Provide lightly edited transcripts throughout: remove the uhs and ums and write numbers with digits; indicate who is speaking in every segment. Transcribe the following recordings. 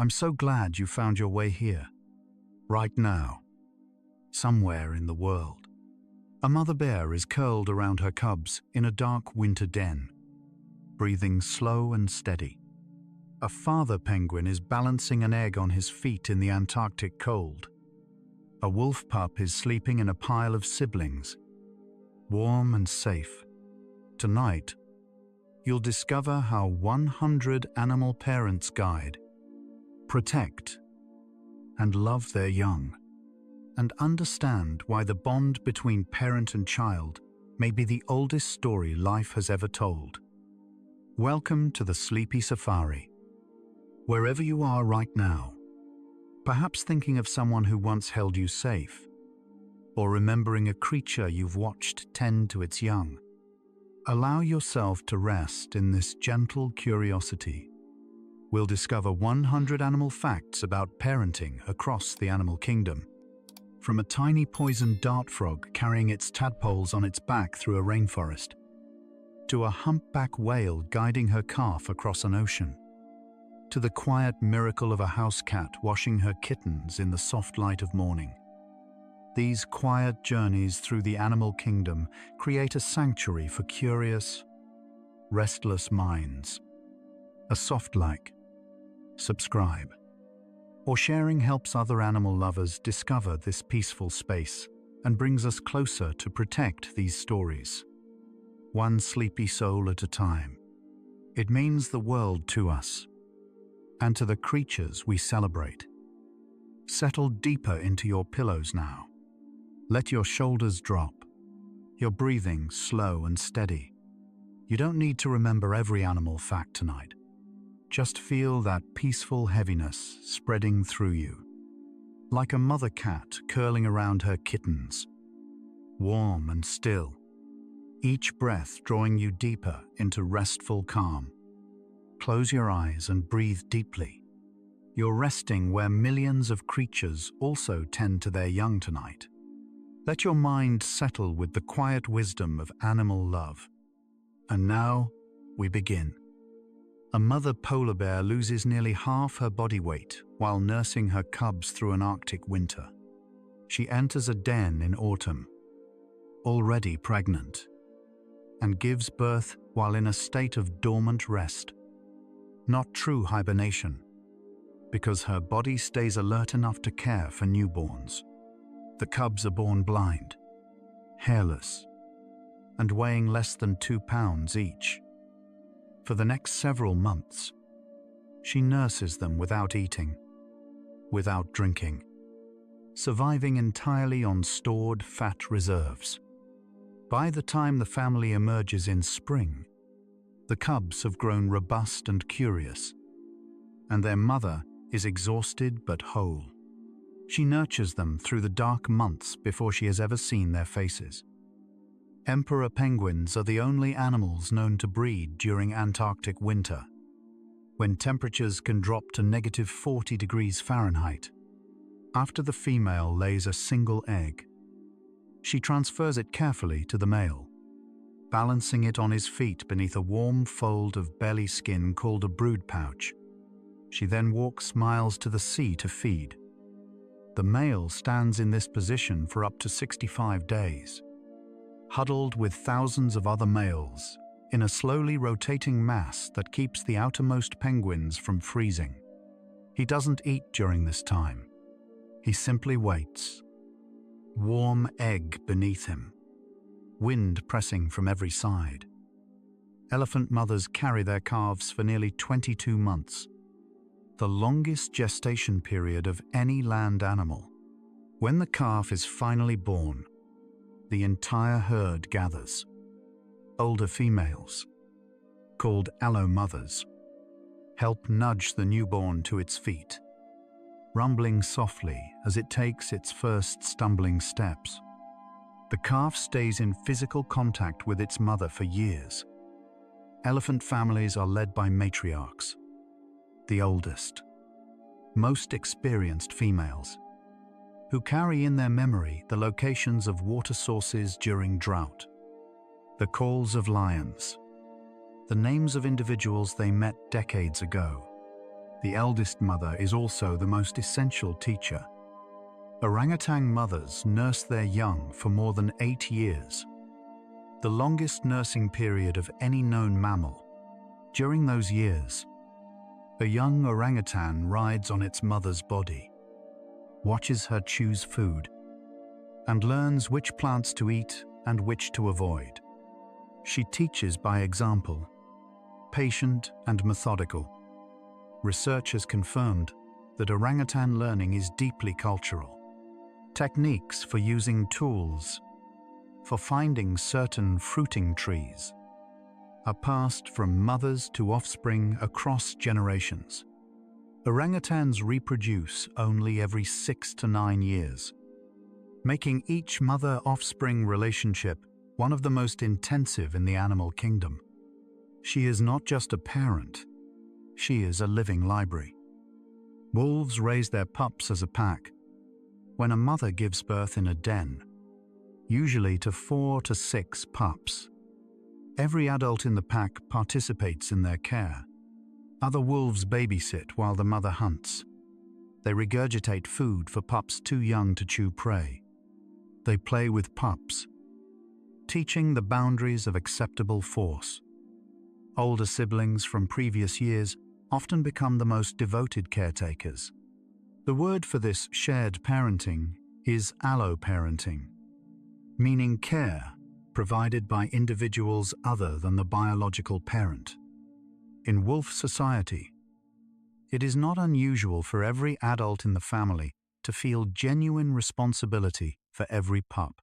Speaker 1: I'm so glad you found your way here. Right now, somewhere in the world, a mother bear is curled around her cubs in a dark winter den, breathing slow and steady. A father penguin is balancing an egg on his feet in the Antarctic cold. A wolf pup is sleeping in a pile of siblings, warm and safe. Tonight, you'll discover how 100 animal parents guide, protect, and love their young, and understand why the bond between parent and child may be the oldest story life has ever told. Welcome to the Sleepy Safari. Wherever you are right now, perhaps thinking of someone who once held you safe, or remembering a creature you've watched tend to its young, allow yourself to rest in this gentle curiosity. We'll discover 100 animal facts about parenting across the animal kingdom. From a tiny poisoned dart frog carrying its tadpoles on its back through a rainforest, to a humpback whale guiding her calf across an ocean, to the quiet miracle of a house cat washing her kittens in the soft light of morning. These quiet journeys through the animal kingdom create a sanctuary for curious, restless minds. A soft like, subscribe, or sharing helps other animal lovers discover this peaceful space and brings us closer to protect these stories. One sleepy soul at a time. It means the world to us and to the creatures we celebrate. Settle deeper into your pillows now. Let your shoulders drop, your breathing slow and steady. You don't need to remember every animal fact tonight. Just feel that peaceful heaviness spreading through you, like a mother cat curling around her kittens, warm and still, each breath drawing you deeper into restful calm. Close your eyes and breathe deeply. You're resting where millions of creatures also tend to their young tonight. Let your mind settle with the quiet wisdom of animal love. And now, we begin. A mother polar bear loses nearly half her body weight while nursing her cubs through an Arctic winter. She enters a den in autumn, already pregnant, and gives birth while in a state of dormant rest. Not true hibernation, because her body stays alert enough to care for newborns. The cubs are born blind, hairless, and weighing less than 2 pounds each. For the next several months, she nurses them without eating, without drinking, surviving entirely on stored fat reserves. By the time the family emerges in spring, the cubs have grown robust and curious, and their mother is exhausted but whole. She nurtures them through the dark months before she has ever seen their faces. Emperor penguins are the only animals known to breed during Antarctic winter, when temperatures can drop to -40 degrees Fahrenheit. After the female lays a single egg, she transfers it carefully to the male, balancing it on his feet beneath a warm fold of belly skin called a brood pouch. She then walks miles to the sea to feed. The male stands in this position for up to 65 days, huddled with thousands of other males in a slowly rotating mass that keeps the outermost penguins from freezing. He doesn't eat during this time. He simply waits. Warm egg beneath him, wind pressing from every side. Elephant mothers carry their calves for nearly 22 months, the longest gestation period of any land animal. When the calf is finally born, the entire herd gathers. Older females, called allo mothers, help nudge the newborn to its feet, rumbling softly as it takes its first stumbling steps. The calf stays in physical contact with its mother for years. Elephant families are led by matriarchs, the oldest, most experienced females, who carry in their memory the locations of water sources during drought, the calls of lions, the names of individuals they met decades ago, The eldest mother is also the most essential teacher. Orangutan mothers nurse their young for more than 8 years, the longest nursing period of any known mammal. During those years, a young orangutan rides on its mother's body, watches her choose food, and learns which plants to eat and which to avoid. She teaches by example, patient and methodical. Research has confirmed that orangutan learning is deeply cultural. Techniques for using tools, for finding certain fruiting trees, are passed from mothers to offspring across generations. Orangutans reproduce only every 6 to 9 years, making each mother-offspring relationship one of the most intensive in the animal kingdom. She is not just a parent, she is a living library. Wolves raise their pups as a pack. When a mother gives birth in a den, usually to 4 to 6 pups, every adult in the pack participates in their care. Other wolves babysit while the mother hunts. They regurgitate food for pups too young to chew prey. They play with pups, teaching the boundaries of acceptable force. Older siblings from previous years often become the most devoted caretakers. The word for this shared parenting is alloparenting, meaning care provided by individuals other than the biological parent. In wolf society, it is not unusual for every adult in the family to feel genuine responsibility for every pup.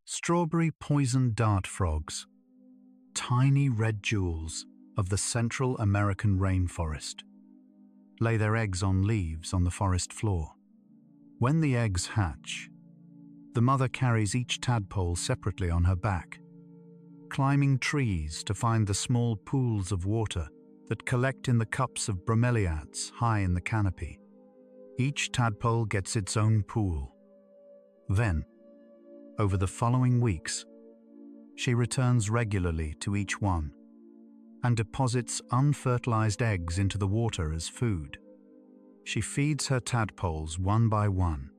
Speaker 1: Strawberry poison dart frogs, tiny red jewels of the Central American rainforest, lay their eggs on leaves on the forest floor. When the eggs hatch, the mother carries each tadpole separately on her back, climbing trees to find the small pools of water that collect in the cups of bromeliads high in the canopy. Each tadpole gets its own pool. Then, over the following weeks, she returns regularly to each one and deposits unfertilized eggs into the water as food. She feeds her tadpoles one by one,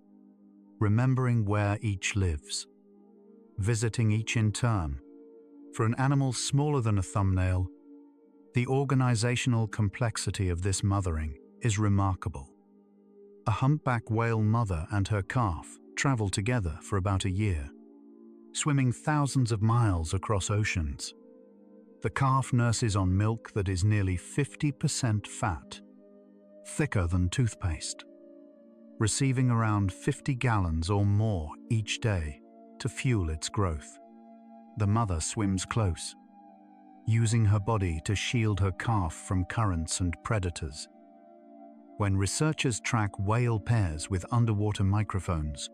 Speaker 1: remembering where each lives, visiting each in turn. For an animal smaller than a thumbnail, the organizational complexity of this mothering is remarkable. A humpback whale mother and her calf travel together for about a year, swimming thousands of miles across oceans. The calf nurses on milk that is nearly 50% fat, thicker than toothpaste, receiving around 50 gallons or more each day to fuel its growth. The mother swims close, using her body to shield her calf from currents and predators. When researchers track whale pairs with underwater microphones,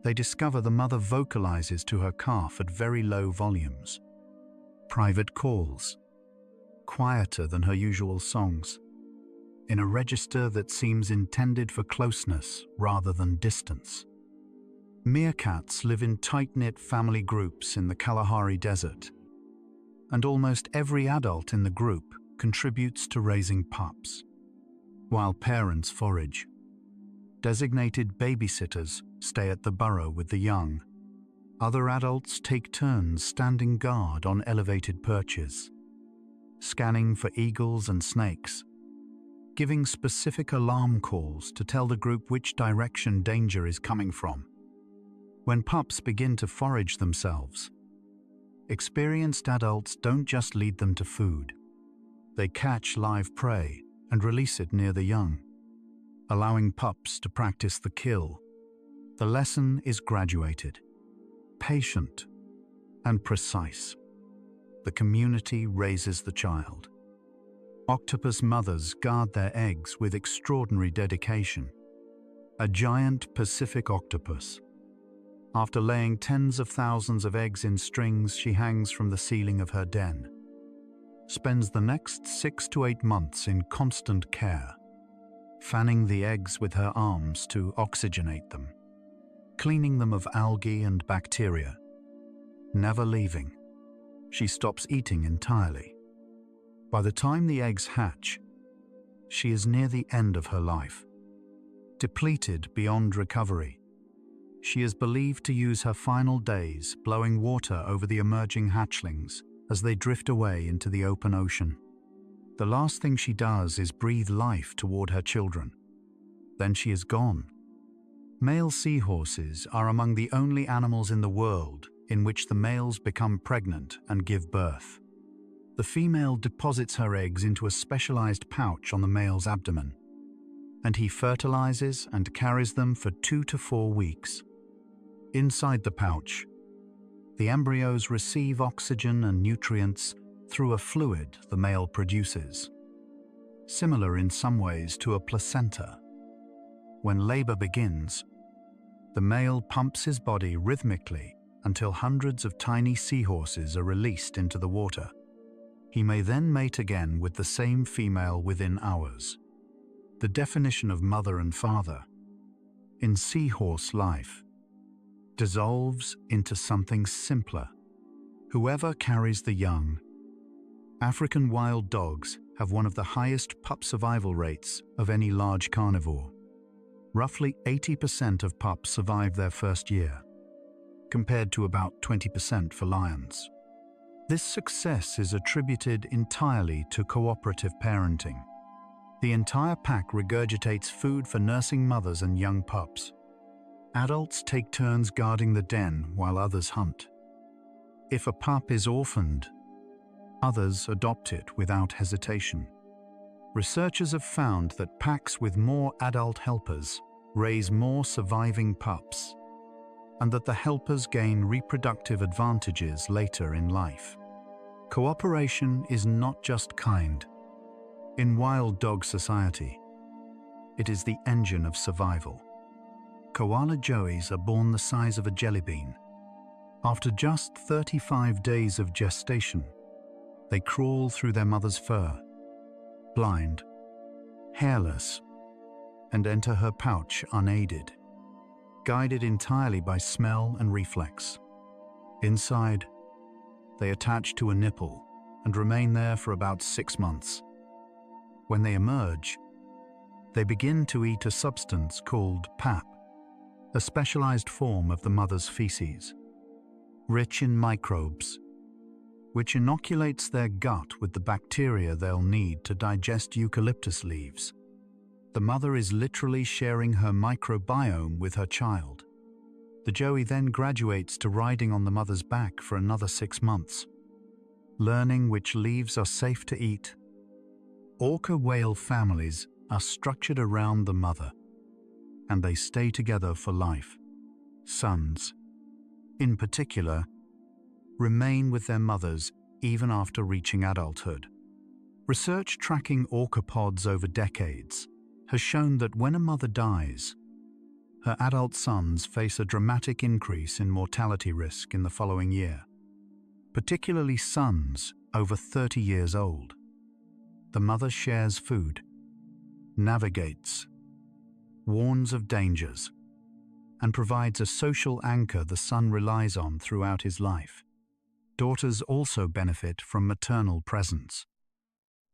Speaker 1: they discover the mother vocalizes to her calf at very low volumes. Private calls, quieter than her usual songs, in a register that seems intended for closeness rather than distance. Meerkats live in tight-knit family groups in the Kalahari Desert, and almost every adult in the group contributes to raising pups. While parents forage, designated babysitters stay at the burrow with the young. Other adults take turns standing guard on elevated perches, scanning for eagles and snakes, giving specific alarm calls to tell the group which direction danger is coming from. When pups begin to forage themselves, experienced adults don't just lead them to food. They catch live prey and release it near the young, allowing pups to practice the kill. The lesson is graduated, patient, and precise. The community raises the child. Octopus mothers guard their eggs with extraordinary dedication. A giant Pacific octopus. After laying tens of thousands of eggs in strings she hangs from the ceiling of her den, spends the next 6 to 8 months in constant care, fanning the eggs with her arms to oxygenate them, cleaning them of algae and bacteria. Never leaving, she stops eating entirely. By the time the eggs hatch, She is near the end of her life, depleted beyond recovery. She is believed to use her final days blowing water over the emerging hatchlings as they drift away into the open ocean. The last thing she does is breathe life toward her children. Then she is gone. Male seahorses are among the only animals in the world in which the males become pregnant and give birth. The female deposits her eggs into a specialized pouch on the male's abdomen, and he fertilizes and carries them for 2 to 4 weeks. Inside the pouch, the embryos receive oxygen and nutrients through a fluid the male produces, similar in some ways to a placenta. When labor begins, the male pumps his body rhythmically until hundreds of tiny seahorses are released into the water. He may then mate again with the same female within hours. The definition of mother and father in seahorse life dissolves into something simpler. Whoever carries the young. African wild dogs have one of the highest pup survival rates of any large carnivore. Roughly 80% of pups survive their first year, compared to about 20% for lions. This success is attributed entirely to cooperative parenting. The entire pack regurgitates food for nursing mothers and young pups. Adults take turns guarding the den while others hunt. If a pup is orphaned, others adopt it without hesitation. Researchers have found that packs with more adult helpers raise more surviving pups, and that the helpers gain reproductive advantages later in life. Cooperation is not just kind. In wild dog society, it is the engine of survival. Koala joeys are born the size of a jelly bean. After just 35 days of gestation, they crawl through their mother's fur, blind, hairless, and enter her pouch unaided, guided entirely by smell and reflex. Inside, they attach to a nipple and remain there for about 6 months. When they emerge, they begin to eat a substance called pap, a specialized form of the mother's feces, rich in microbes, which inoculates their gut with the bacteria they'll need to digest eucalyptus leaves. The mother is literally sharing her microbiome with her child. The joey then graduates to riding on the mother's back for another 6 months, learning which leaves are safe to eat. Orca whale families are structured around the mother, and they stay together for life. Sons, in particular, remain with their mothers even after reaching adulthood. Research tracking orca pods over decades has shown that when a mother dies, her adult sons face a dramatic increase in mortality risk in the following year, particularly sons over 30 years old. The mother shares food, navigates, warns of dangers, and provides a social anchor the son relies on throughout his life. Daughters also benefit from maternal presence,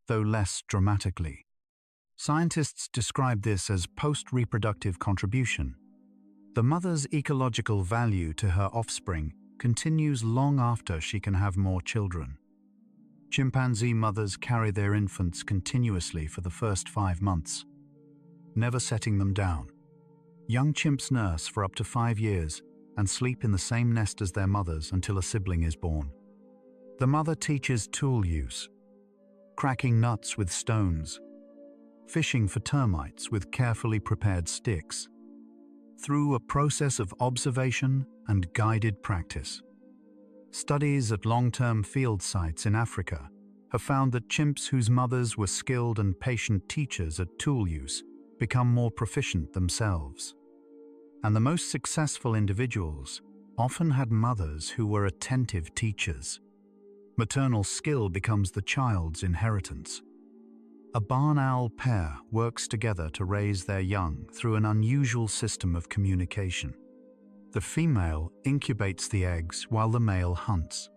Speaker 1: though less dramatically. Scientists describe this as post-reproductive contribution. The mother's ecological value to her offspring continues long after she can have more children. Chimpanzee mothers carry their infants continuously for the first 5 months, never setting them down. Young chimps nurse for up to 5 years and sleep in the same nest as their mothers until a sibling is born. The mother teaches tool use, cracking nuts with stones, fishing for termites with carefully prepared sticks, through a process of observation and guided practice. Studies at long-term field sites in Africa have found that chimps whose mothers were skilled and patient teachers at tool use become more proficient themselves. And the most successful individuals often had mothers who were attentive teachers. Maternal skill becomes the child's inheritance. A barn owl pair works together to raise their young through an unusual system of communication. The female incubates the eggs while the male hunts,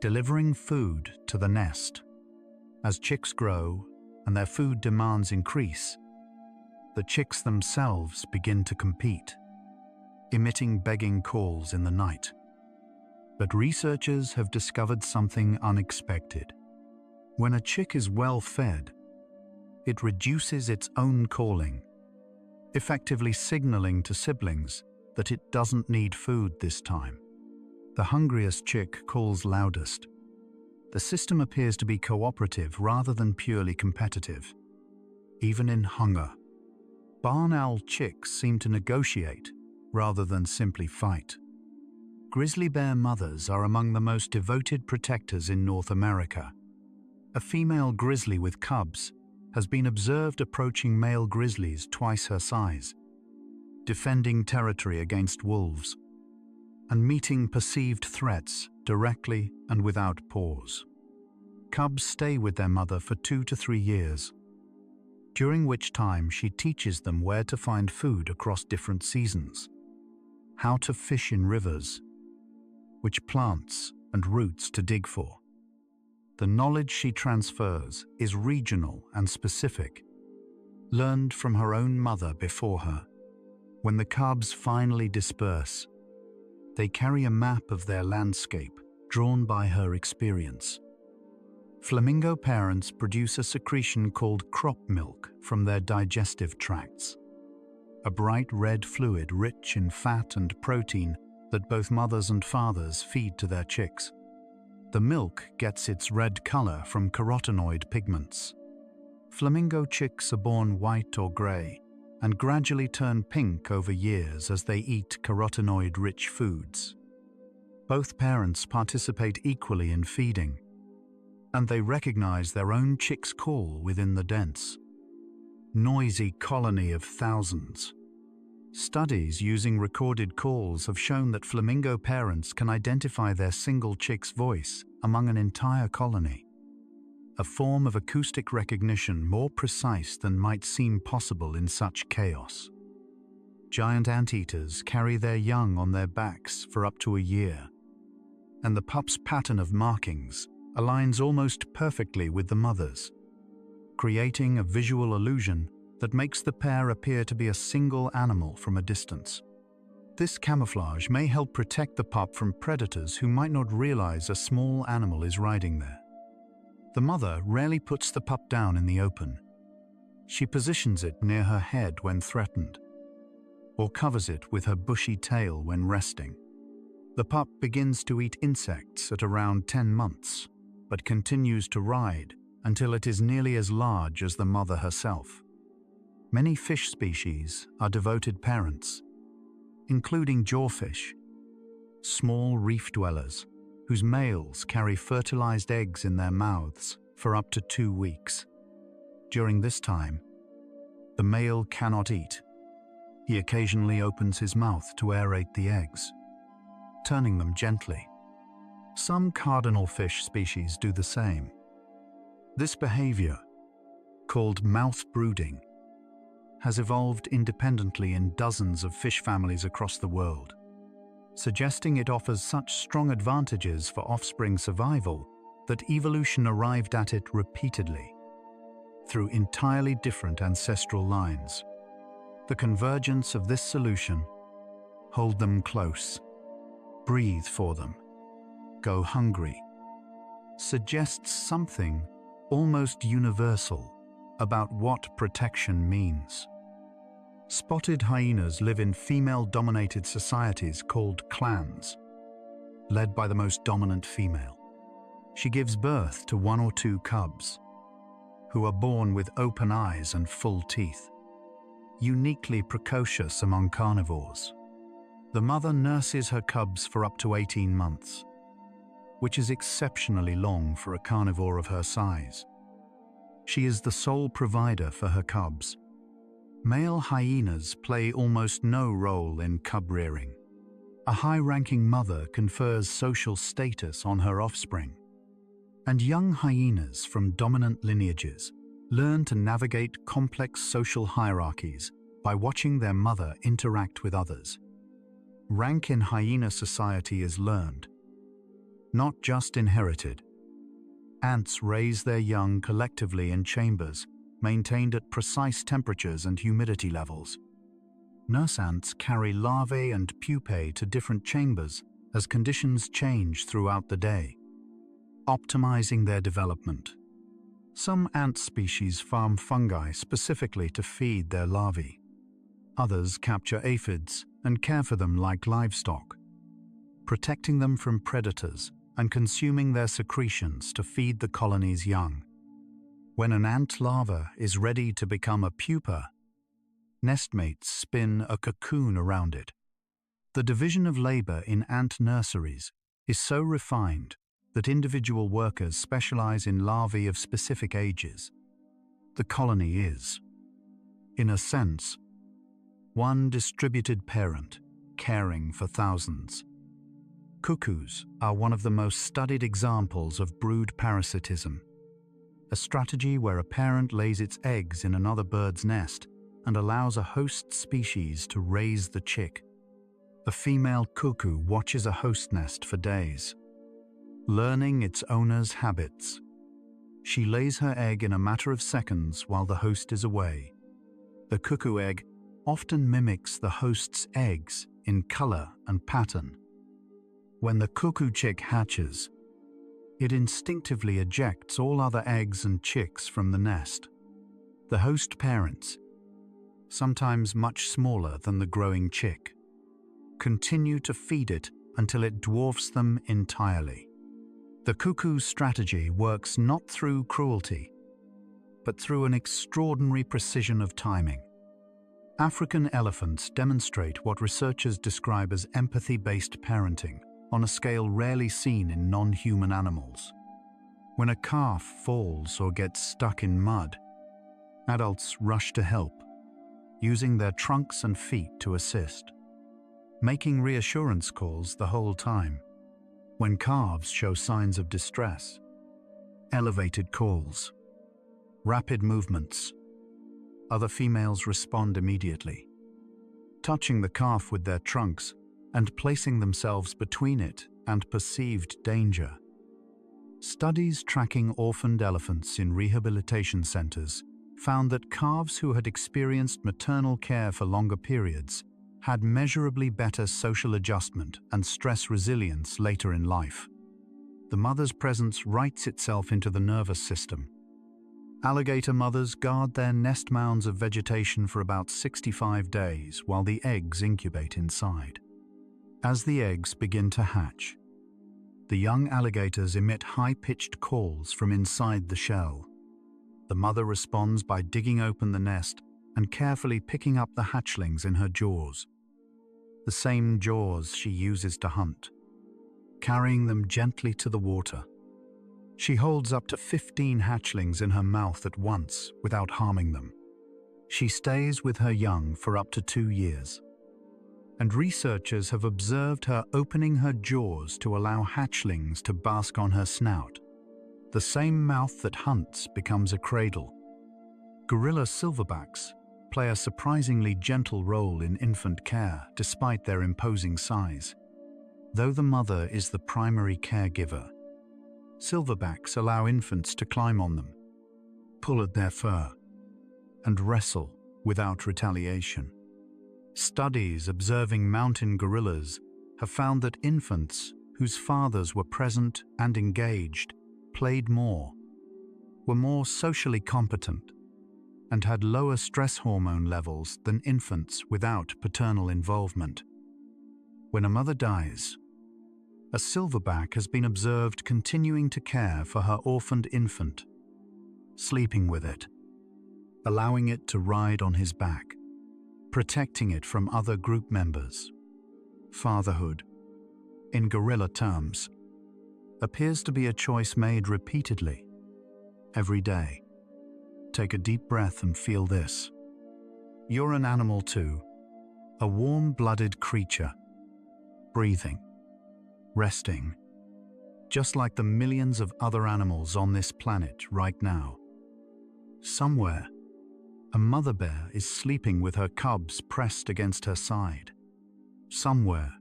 Speaker 1: delivering food to the nest. As chicks grow and their food demands increase, the chicks themselves begin to compete, emitting begging calls in the night. But researchers have discovered something unexpected. When a chick is well fed, it reduces its own calling, effectively signaling to siblings that it doesn't need food this time. The hungriest chick calls loudest. The system appears to be cooperative rather than purely competitive. Even in hunger, barn owl chicks seem to negotiate rather than simply fight. Grizzly bear mothers are among the most devoted protectors in North America. A female grizzly with cubs has been observed approaching male grizzlies twice her size, defending territory against wolves, and meeting perceived threats directly and without pause. Cubs stay with their mother for 2 to 3 years, during which time she teaches them where to find food across different seasons, how to fish in rivers, which plants and roots to dig for. The knowledge she transfers is regional and specific, learned from her own mother before her. When the cubs finally disperse, they carry a map of their landscape drawn by her experience. Flamingo parents produce a secretion called crop milk from their digestive tracts, a bright red fluid rich in fat and protein that both mothers and fathers feed to their chicks. The milk gets its red color from carotenoid pigments. Flamingo chicks are born white or gray and gradually turn pink over years as they eat carotenoid-rich foods. Both parents participate equally in feeding, and they recognize their own chick's call within the dense, noisy colony of thousands. Studies using recorded calls have shown that flamingo parents can identify their single chick's voice among an entire colony, a form of acoustic recognition more precise than might seem possible in such chaos. Giant anteaters carry their young on their backs for up to a year, and the pup's pattern of markings aligns almost perfectly with the mother's, creating a visual illusion that makes the pair appear to be a single animal from a distance. This camouflage may help protect the pup from predators who might not realize a small animal is riding there. The mother rarely puts the pup down in the open. She positions it near her head when threatened, or covers it with her bushy tail when resting. The pup begins to eat insects at around 10 months, but continues to ride until it is nearly as large as the mother herself. Many fish species are devoted parents, including jawfish, small reef dwellers, whose males carry fertilized eggs in their mouths for up to 2 weeks. During this time, the male cannot eat. He occasionally opens his mouth to aerate the eggs, turning them gently. Some cardinal fish species do the same. This behavior, called mouth brooding, has evolved independently in dozens of fish families across the world, suggesting it offers such strong advantages for offspring survival that evolution arrived at it repeatedly, through entirely different ancestral lines. The convergence of this solution, hold them close, breathe for them, go hungry, suggests something almost universal about what protection means. Spotted hyenas live in female-dominated societies called clans, led by the most dominant female. She gives birth to 1 or 2 cubs, who are born with open eyes and full teeth, uniquely precocious among carnivores. The mother nurses her cubs for up to 18 months, which is exceptionally long for a carnivore of her size. She is the sole provider for her cubs. Male hyenas play almost no role in cub rearing. A high-ranking mother confers social status on her offspring, and young hyenas from dominant lineages learn to navigate complex social hierarchies by watching their mother interact with others. Rank in hyena society is learned, not just inherited. Ants raise their young collectively in chambers maintained at precise temperatures and humidity levels. Nurse ants carry larvae and pupae to different chambers as conditions change throughout the day, optimizing their development. Some ant species farm fungi specifically to feed their larvae. Others capture aphids and care for them like livestock, protecting them from predators and consuming their secretions to feed the colony's young. When an ant larva is ready to become a pupa, nestmates spin a cocoon around it. The division of labor in ant nurseries is so refined that individual workers specialize in larvae of specific ages. The colony is, in a sense, one distributed parent caring for thousands. Cuckoos are one of the most studied examples of brood parasitism, a strategy where a parent lays its eggs in another bird's nest and allows a host species to raise the chick. A female cuckoo watches a host nest for days, learning its owner's habits. She lays her egg in a matter of seconds while the host is away. The cuckoo egg often mimics the host's eggs in color and pattern. When the cuckoo chick hatches, it instinctively ejects all other eggs and chicks from the nest. The host parents, sometimes much smaller than the growing chick, continue to feed it until it dwarfs them entirely. The cuckoo's strategy works not through cruelty, but through an extraordinary precision of timing. African elephants demonstrate what researchers describe as empathy-based parenting on a scale rarely seen in non-human animals. When a calf falls or gets stuck in mud, adults rush to help, using their trunks and feet to assist, making reassurance calls the whole time. When calves show signs of distress, elevated calls, rapid movements, other females respond immediately, touching the calf with their trunks and placing themselves between it and perceived danger. Studies tracking orphaned elephants in rehabilitation centers found that calves who had experienced maternal care for longer periods had measurably better social adjustment and stress resilience later in life. The mother's presence writes itself into the nervous system. Alligator mothers guard their nest mounds of vegetation for about 65 days while the eggs incubate inside. As the eggs begin to hatch, the young alligators emit high-pitched calls from inside the shell. The mother responds by digging open the nest and carefully picking up the hatchlings in her jaws, the same jaws she uses to hunt, carrying them gently to the water. She holds up to 15 hatchlings in her mouth at once without harming them. She stays with her young for up to 2 years, and researchers have observed her opening her jaws to allow hatchlings to bask on her snout. The same mouth that hunts becomes a cradle. Gorilla silverbacks play a surprisingly gentle role in infant care despite their imposing size. Though the mother is the primary caregiver, silverbacks allow infants to climb on them, pull at their fur, and wrestle without retaliation. Studies observing mountain gorillas have found that infants whose fathers were present and engaged played more, were more socially competent, and had lower stress hormone levels than infants without paternal involvement. When a mother dies, a silverback has been observed continuing to care for her orphaned infant, sleeping with it, allowing it to ride on his back, protecting it from other group members. Fatherhood, in gorilla terms, appears to be a choice made repeatedly, every day. Take a deep breath and feel this. You're an animal too, a warm-blooded creature, breathing, resting, just like the millions of other animals on this planet right now. Somewhere, a mother bear is sleeping with her cubs pressed against her side. Somewhere,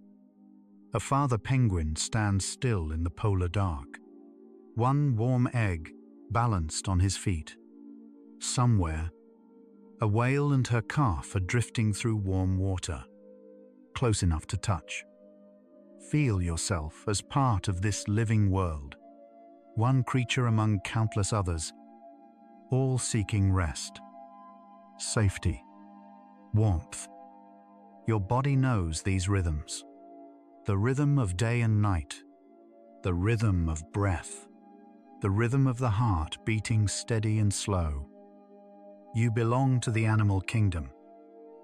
Speaker 1: a father penguin stands still in the polar dark, one warm egg balanced on his feet. Somewhere, a whale and her calf are drifting through warm water, close enough to touch. Feel yourself as part of this living world, one creature among countless others, all seeking rest, safety, warmth. Your body knows these rhythms. The rhythm of day and night, the rhythm of breath, the rhythm of the heart beating steady and slow. You belong to the animal kingdom.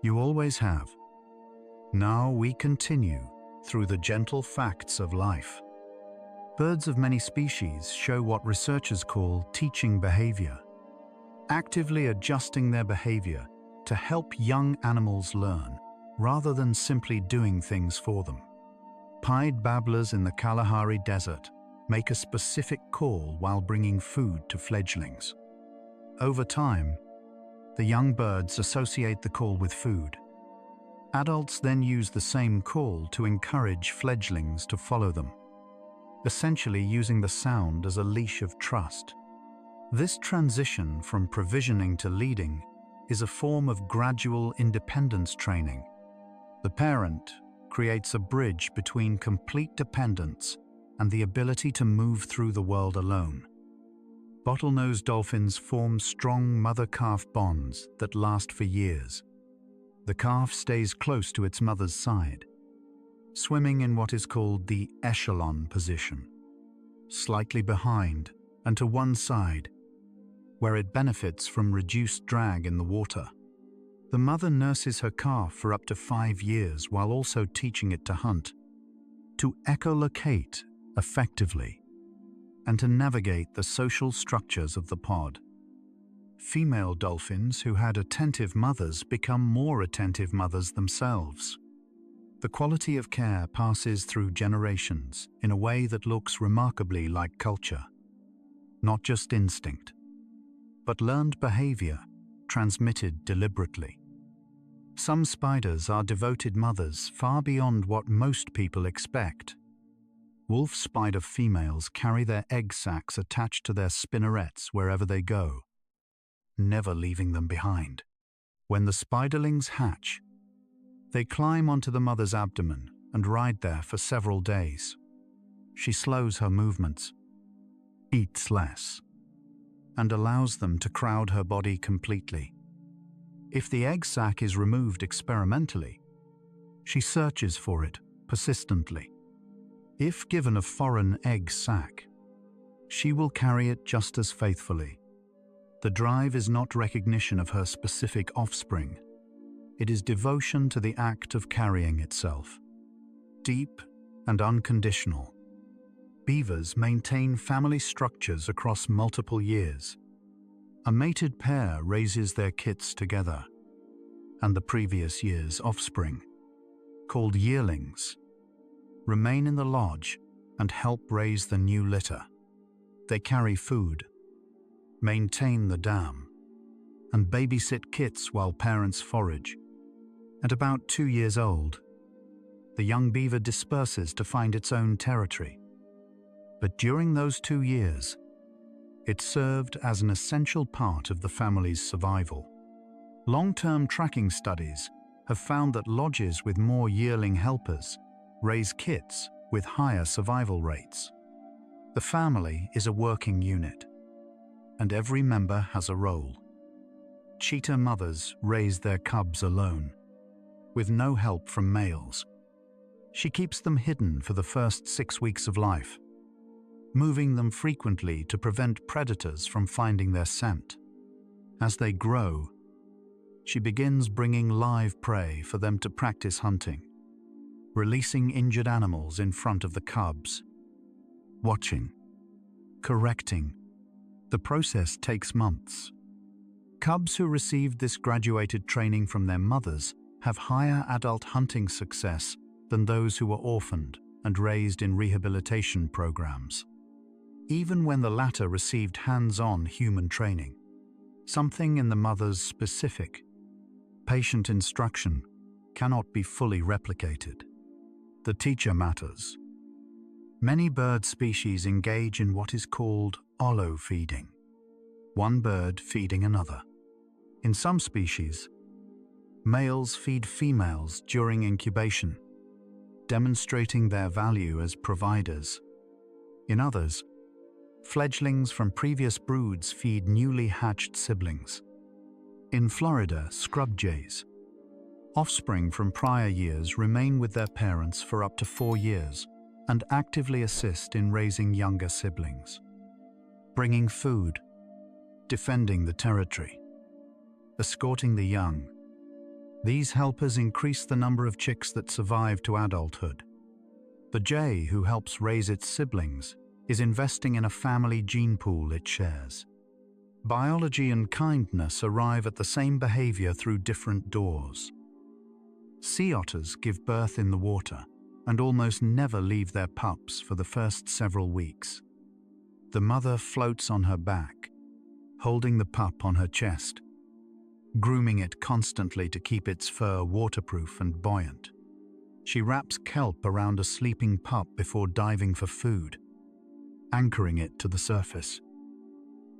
Speaker 1: You always have. Now we continue through the gentle facts of life. Birds of many species show what researchers call teaching behavior, actively adjusting their behavior to help young animals learn, rather than simply doing things for them. Pied babblers in the Kalahari Desert make a specific call while bringing food to fledglings. Over time, the young birds associate the call with food. Adults then use the same call to encourage fledglings to follow them, essentially using the sound as a leash of trust. This transition from provisioning to leading is a form of gradual independence training. The parent creates a bridge between complete dependence and the ability to move through the world alone. Bottlenose dolphins form strong mother-calf bonds that last for years. The calf stays close to its mother's side, swimming in what is called the echelon position, slightly behind and to one side, where it benefits from reduced drag in the water. The mother nurses her calf for up to 5 years while also teaching it to hunt, to echolocate effectively, and to navigate the social structures of the pod. Female dolphins who had attentive mothers become more attentive mothers themselves. The quality of care passes through generations in a way that looks remarkably like culture. Not just instinct, but learned behavior transmitted deliberately. Some spiders are devoted mothers far beyond what most people expect. Wolf spider females carry their egg sacs attached to their spinnerets wherever they go, never leaving them behind. When the spiderlings hatch, they climb onto the mother's abdomen and ride there for several days. She slows her movements, eats less, and allows them to crowd her body completely. If the egg sac is removed experimentally, she searches for it persistently. If given a foreign egg sac, she will carry it just as faithfully. The drive is not recognition of her specific offspring. It is devotion to the act of carrying itself. Deep and unconditional. Beavers maintain family structures across multiple years. A mated pair raises their kits together, and the previous year's offspring, called yearlings, remain in the lodge and help raise the new litter. They carry food, maintain the dam, and babysit kits while parents forage. At about 2 years old, the young beaver disperses to find its own territory. But during those 2 years, it served as an essential part of the family's survival. Long-term tracking studies have found that lodges with more yearling helpers raise kits with higher survival rates. The family is a working unit, and every member has a role. Cheetah mothers raise their cubs alone, with no help from males. She keeps them hidden for the first 6 weeks of life, moving them frequently to prevent predators from finding their scent. As they grow, she begins bringing live prey for them to practice hunting, releasing injured animals in front of the cubs, watching, correcting. The process takes months. Cubs who received this graduated training from their mothers have higher adult hunting success than those who were orphaned and raised in rehabilitation programs. Even when the latter received hands-on human training, something in the mother's specific, patient instruction cannot be fully replicated. The teacher matters. Many bird species engage in what is called hollow feeding. one bird feeding another. In some species, males feed females during incubation, demonstrating their value as providers. In others, fledglings from previous broods feed newly hatched siblings. In Florida, scrub jays, offspring from prior years remain with their parents for up to 4 years and actively assist in raising younger siblings, bringing food, defending the territory, escorting the young. These helpers increase the number of chicks that survive to adulthood. The jay, who helps raise its siblings, is investing in a family gene pool it shares. Biology and kindness arrive at the same behavior through different doors. Sea otters give birth in the water and almost never leave their pups for the first several weeks. The mother floats on her back, holding the pup on her chest, grooming it constantly to keep its fur waterproof and buoyant. She wraps kelp around a sleeping pup before diving for food, anchoring it to the surface.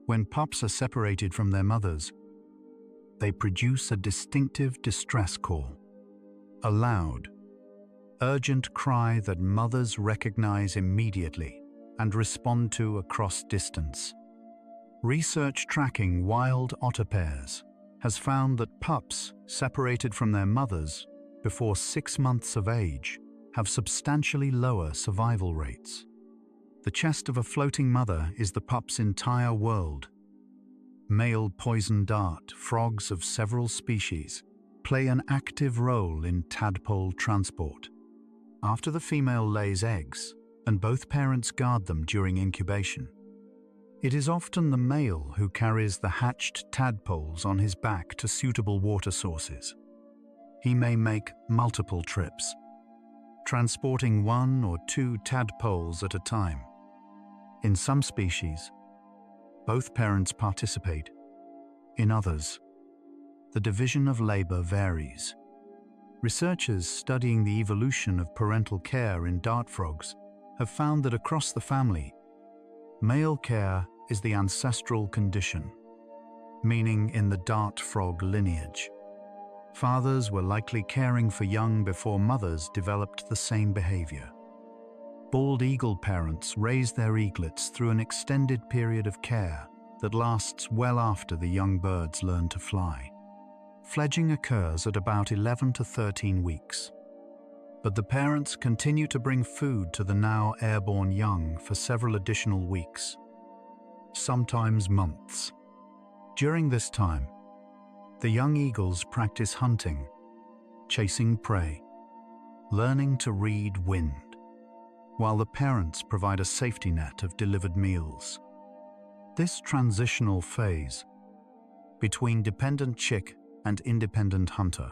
Speaker 1: When pups are separated from their mothers, they produce a distinctive distress call, a loud, urgent cry that mothers recognize immediately and respond to across distance. Research tracking wild otter pairs has found that pups separated from their mothers before 6 months of age have substantially lower survival rates. The chest of a floating mother is the pup's entire world. Male poison dart frogs of several species play an active role in tadpole transport. After the female lays eggs, and both parents guard them during incubation, it is often the male who carries the hatched tadpoles on his back to suitable water sources. He may make multiple trips, transporting 1 or 2 tadpoles at a time. In some species, both parents participate. In others, the division of labor varies. Researchers studying the evolution of parental care in dart frogs have found that across the family, male care is the ancestral condition, meaning in the dart frog lineage, fathers were likely caring for young before mothers developed the same behavior. Bald eagle parents raise their eaglets through an extended period of care that lasts well after the young birds learn to fly. Fledging occurs at about 11 to 13 weeks, but the parents continue to bring food to the now airborne young for several additional weeks, sometimes months. During this time, the young eagles practice hunting, chasing prey, learning to read wind, while the parents provide a safety net of delivered meals. This transitional phase between dependent chick and independent hunter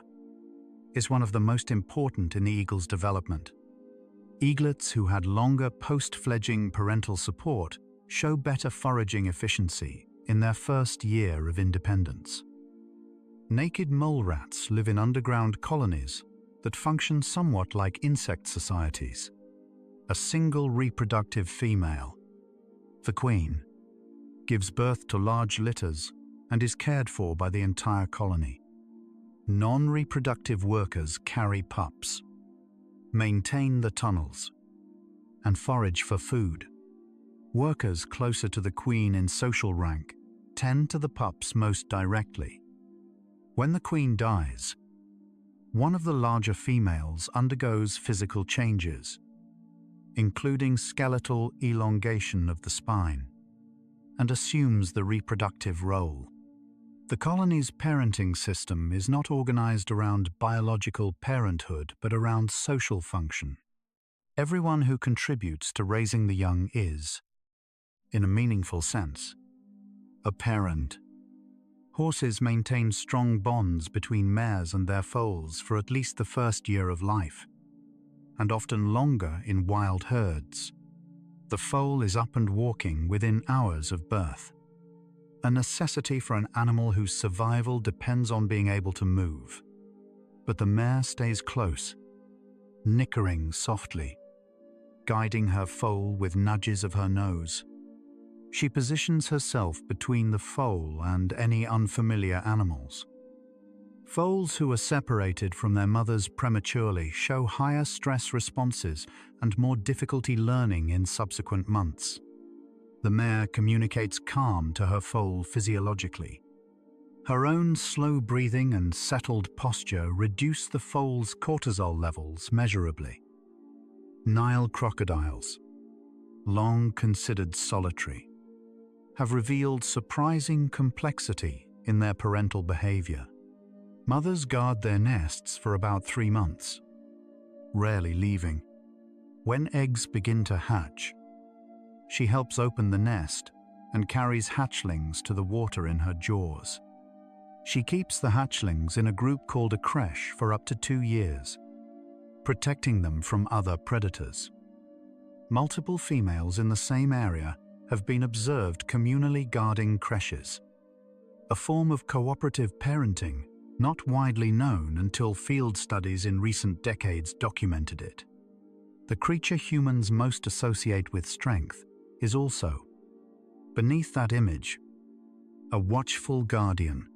Speaker 1: is one of the most important in the eagle's development. Eaglets who had longer post-fledging parental support show better foraging efficiency in their first year of independence. Naked mole rats live in underground colonies that function somewhat like insect societies. A single reproductive female, the queen, gives birth to large litters and is cared for by the entire colony. Non-reproductive workers carry pups, maintain the tunnels, and forage for food. Workers closer to the queen in social rank tend to the pups most directly. When the queen dies, one of the larger females undergoes physical changes, including skeletal elongation of the spine, and assumes the reproductive role. The colony's parenting system is not organized around biological parenthood, but around social function. Everyone who contributes to raising the young is, in a meaningful sense, a parent. Horses maintain strong bonds between mares and their foals for at least the first year of life, and often longer in wild herds. The foal is up and walking within hours of birth, a necessity for an animal whose survival depends on being able to move. But the mare stays close, nickering softly, guiding her foal with nudges of her nose. She positions herself between the foal and any unfamiliar animals. Foals who are separated from their mothers prematurely show higher stress responses and more difficulty learning in subsequent months. The mare communicates calm to her foal physiologically. Her own slow breathing and settled posture reduce the foal's cortisol levels measurably. Nile crocodiles, long considered solitary, have revealed surprising complexity in their parental behavior. Mothers guard their nests for about 3 months, rarely leaving. When eggs begin to hatch, she helps open the nest and carries hatchlings to the water in her jaws. She keeps the hatchlings in a group called a creche for up to 2 years, protecting them from other predators. Multiple females in the same area have been observed communally guarding creches, a form of cooperative parenting not widely known until field studies in recent decades documented it. The creature humans most associate with strength is also, beneath that image, a watchful guardian.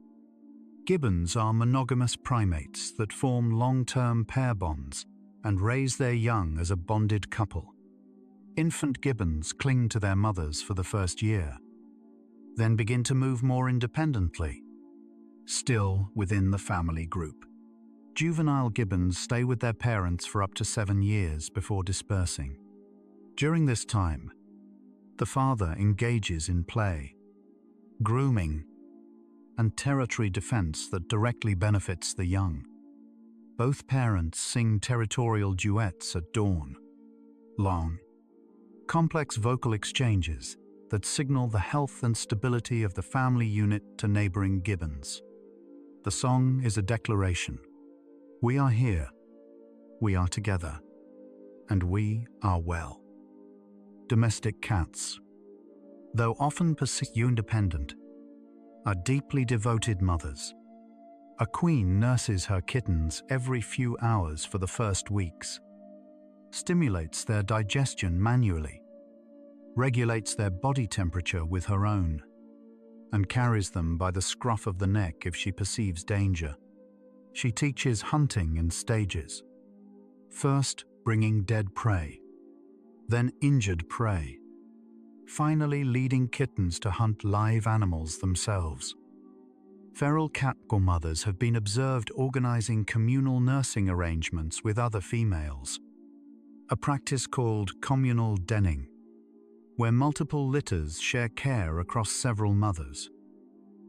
Speaker 1: Gibbons are monogamous primates that form long-term pair bonds and raise their young as a bonded couple. Infant gibbons cling to their mothers for the first year, then begin to move more independently, still within the family group. Juvenile gibbons stay with their parents for up to 7 years before dispersing. During this time, the father engages in play, grooming, and territory defense that directly benefits the young. Both parents sing territorial duets at dawn, long, complex vocal exchanges that signal the health and stability of the family unit to neighboring gibbons. The song is a declaration. We are here, we are together, and we are well. Domestic cats, though often perceived independent, are deeply devoted mothers. A queen nurses her kittens every few hours for the first weeks, stimulates their digestion manually, regulates their body temperature with her own, and carries them by the scruff of the neck if she perceives danger. She teaches hunting in stages, first bringing dead prey, then injured prey, finally leading kittens to hunt live animals themselves. Feral cat mothers have been observed organizing communal nursing arrangements with other females, a practice called communal denning, where multiple litters share care across several mothers.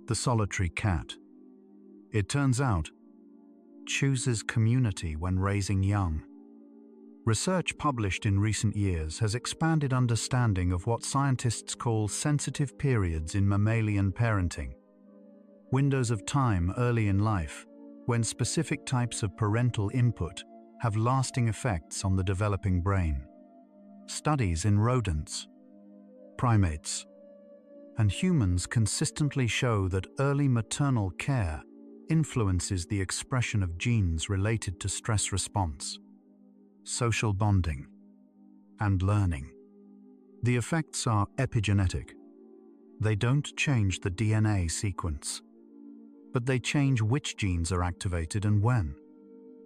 Speaker 1: The solitary cat, it turns out, chooses community when raising young. Research published in recent years has expanded understanding of what scientists call sensitive periods in mammalian parenting, windows of time early in life when specific types of parental input have lasting effects on the developing brain. Studies in rodents, primates, and humans consistently show that early maternal care influences the expression of genes related to stress response, social bonding, and learning. The effects are epigenetic. They don't change the DNA sequence, but they change which genes are activated and when.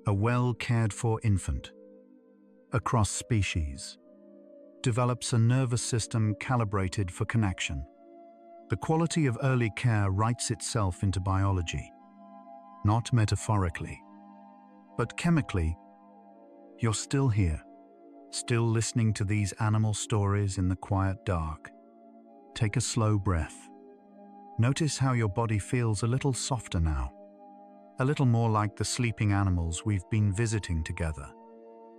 Speaker 1: A well-cared-for infant, across species, develops a nervous system calibrated for connection. The quality of early care writes itself into biology, not metaphorically, but chemically. You're still here, still listening to these animal stories in the quiet dark. Take a slow breath. Notice how your body feels a little softer now, a little more like the sleeping animals we've been visiting together.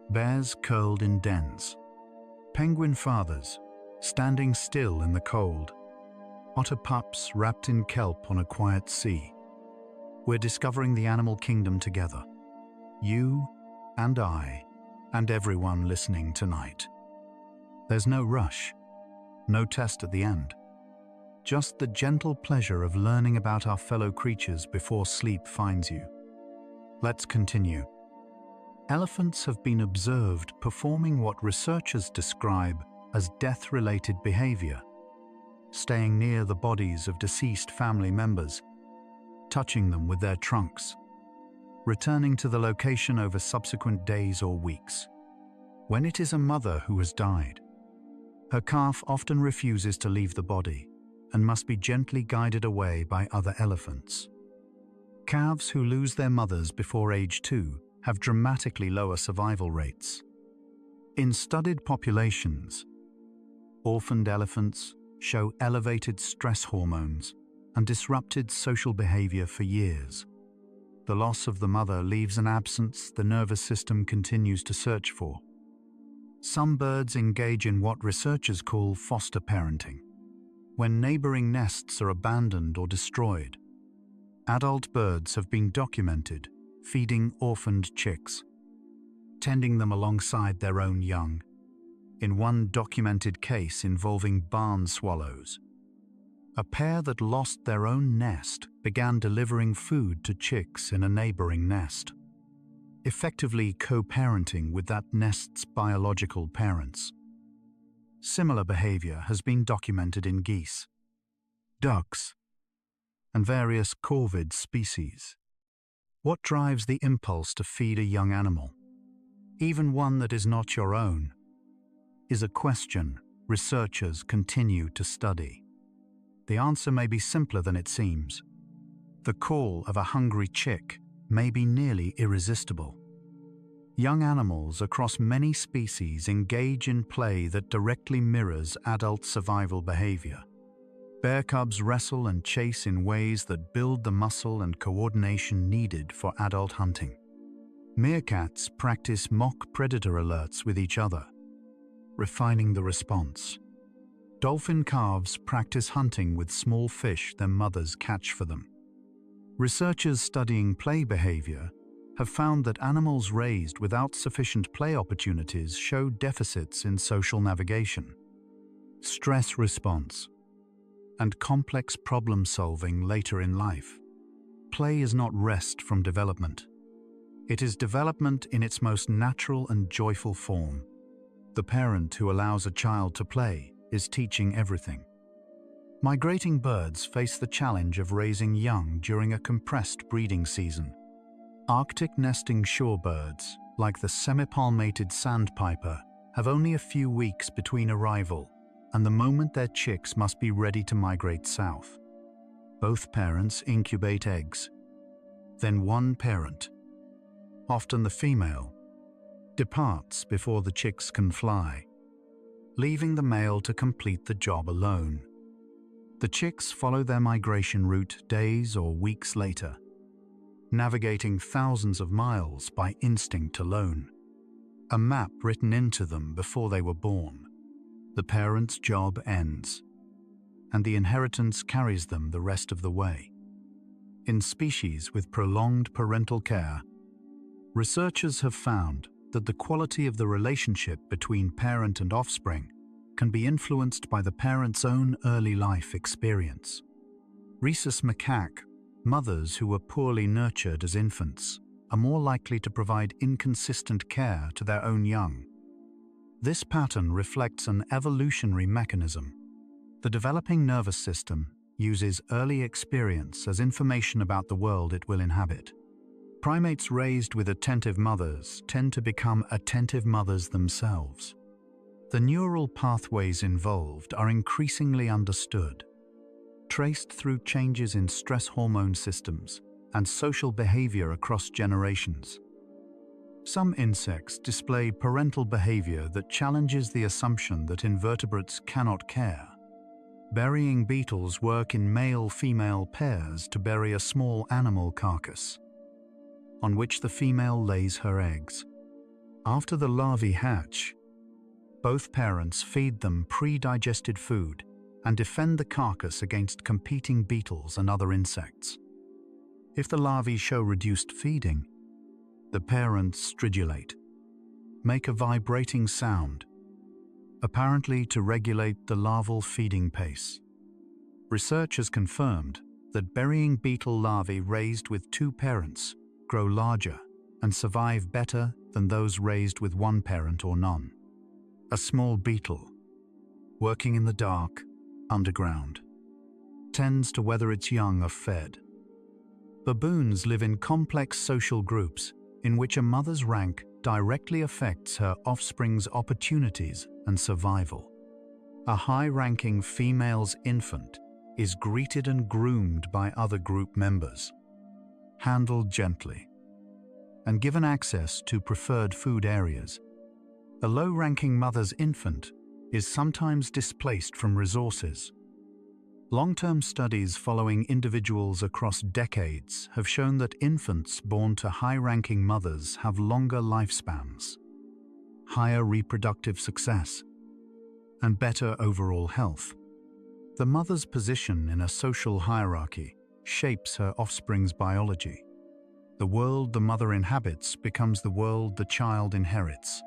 Speaker 1: Bears curled in dens, penguin fathers standing still in the cold, otter pups wrapped in kelp on a quiet sea. We're discovering the animal kingdom together, you and I, and everyone listening tonight. There's no rush, no test at the end, just the gentle pleasure of learning about our fellow creatures before sleep finds you. Let's continue. Elephants have been observed performing what researchers describe as death-related behavior, staying near the bodies of deceased family members, touching them with their trunks, returning to the location over subsequent days or weeks. When it is a mother who has died, her calf often refuses to leave the body and must be gently guided away by other elephants. Calves who lose their mothers before age 2 have dramatically lower survival rates. In studied populations, orphaned elephants show elevated stress hormones and disrupted social behavior for years. The loss of the mother leaves an absence the nervous system continues to search for. Some birds engage in what researchers call foster parenting. When neighboring nests are abandoned or destroyed, adult birds have been documented feeding orphaned chicks, tending them alongside their own young. In one documented case involving barn swallows, a pair that lost their own nest began delivering food to chicks in a neighboring nest, effectively co-parenting with that nest's biological parents. Similar behavior has been documented in geese, ducks, and various corvid species. What drives the impulse to feed a young animal, even one that is not your own, is a question researchers continue to study. The answer may be simpler than it seems. The call of a hungry chick may be nearly irresistible. Young animals across many species engage in play that directly mirrors adult survival behavior. Bear cubs wrestle and chase in ways that build the muscle and coordination needed for adult hunting. Meerkats practice mock predator alerts with each other, refining the response. Dolphin calves practice hunting with small fish their mothers catch for them. Researchers studying play behavior have found that animals raised without sufficient play opportunities show deficits in social navigation, stress response, and complex problem-solving later in life. Play is not rest from development. It is development in its most natural and joyful form. The parent who allows a child to play is teaching everything. Migrating birds face the challenge of raising young during a compressed breeding season. Arctic nesting shorebirds, like the semi-palmated sandpiper, have only a few weeks between arrival and the moment their chicks must be ready to migrate south. Both parents incubate eggs. Then one parent, often the female, departs before the chicks can fly, leaving the male to complete the job alone. The chicks follow their migration route days or weeks later, navigating thousands of miles by instinct alone, a map written into them before they were born. The parent's job ends, and the inheritance carries them the rest of the way. In species with prolonged parental care, researchers have found that the quality of the relationship between parent and offspring can be influenced by the parent's own early life experience. Rhesus macaque mothers who were poorly nurtured as infants are more likely to provide inconsistent care to their own young. This pattern reflects an evolutionary mechanism. The developing nervous system uses early experience as information about the world it will inhabit. Primates raised with attentive mothers tend to become attentive mothers themselves. The neural pathways involved are increasingly understood, traced through changes in stress hormone systems and social behavior across generations. Some insects display parental behavior that challenges the assumption that invertebrates cannot care. Burying beetles work in male-female pairs to bury a small animal carcass, on which the female lays her eggs. After the larvae hatch, both parents feed them pre-digested food and defend the carcass against competing beetles and other insects. If the larvae show reduced feeding, the parents stridulate, make a vibrating sound, apparently to regulate the larval feeding pace. Research has confirmed that burying beetle larvae raised with two parents grow larger and survive better than those raised with one parent or none. A small beetle, working in the dark, underground, tends to whether its young are fed. Baboons live in complex social groups in which a mother's rank directly affects her offspring's opportunities and survival. A high-ranking female's infant is greeted and groomed by other group members, handled gently, and given access to preferred food areas. A low-ranking mother's infant is sometimes displaced from resources. Long-term studies following individuals across decades have shown that infants born to high-ranking mothers have longer lifespans, higher reproductive success, and better overall health. The mother's position in a social hierarchy shapes her offspring's biology. The world the mother inhabits becomes the world the child inherits.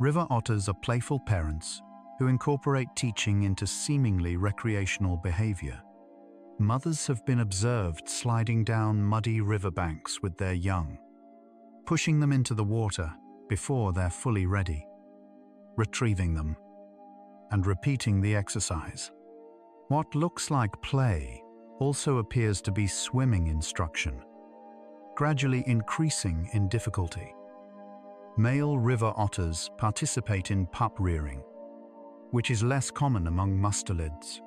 Speaker 1: River otters are playful parents who incorporate teaching into seemingly recreational behavior. Mothers have been observed sliding down muddy riverbanks with their young, pushing them into the water before they're fully ready, retrieving them, and repeating the exercise. What looks like play also appears to be swimming instruction, gradually increasing in difficulty. Male river otters participate in pup rearing, which is less common among mustelids.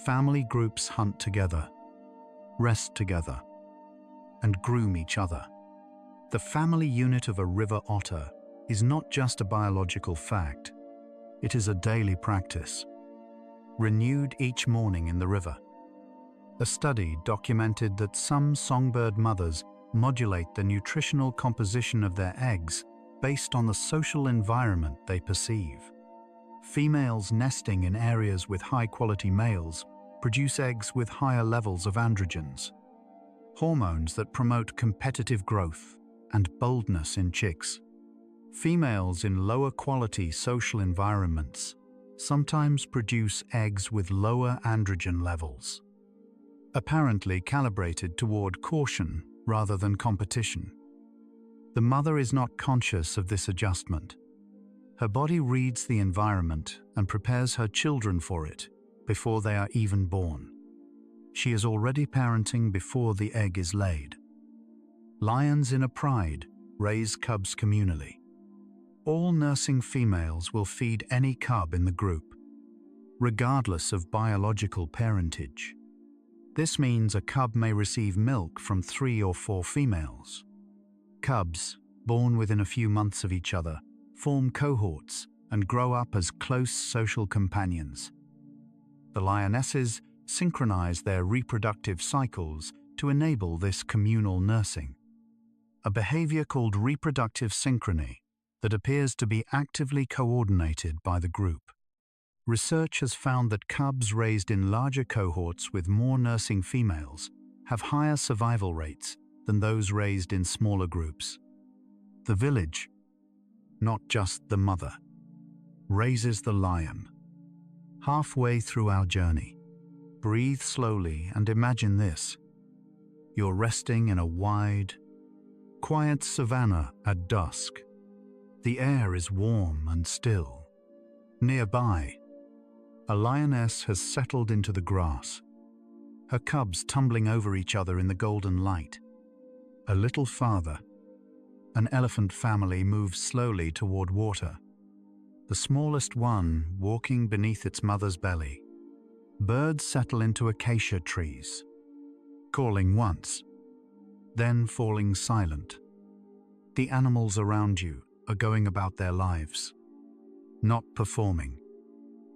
Speaker 1: Family groups hunt together, rest together, and groom each other. The family unit of a river otter is not just a biological fact, it is a daily practice, renewed each morning in the river. A study documented that some songbird mothers modulate the nutritional composition of their eggs based on the social environment they perceive. Females nesting in areas with high-quality males produce eggs with higher levels of androgens, hormones that promote competitive growth and boldness in chicks. Females in lower-quality social environments sometimes produce eggs with lower androgen levels, apparently calibrated toward caution rather than competition. The mother is not conscious of this adjustment. Her body reads the environment and prepares her children for it before they are even born. She is already parenting before the egg is laid. Lions in a pride raise cubs communally. All nursing females will feed any cub in the group, regardless of biological parentage. This means a cub may receive milk from 3 or 4 females. Cubs, born within a few months of each other, form cohorts and grow up as close social companions. The lionesses synchronize their reproductive cycles to enable this communal nursing, a behavior called reproductive synchrony that appears to be actively coordinated by the group. Research has found that cubs raised in larger cohorts with more nursing females have higher survival rates than those raised in smaller groups. The village, not just the mother, raises the lion. Halfway through our journey, breathe slowly and imagine this. You're resting in a wide, quiet savanna at dusk. The air is warm and still. Nearby, a lioness has settled into the grass, her cubs tumbling over each other in the golden light. A little farther, an elephant family moves slowly toward water, the smallest one walking beneath its mother's belly. Birds settle into acacia trees, calling once, then falling silent. The animals around you are going about their lives, not performing,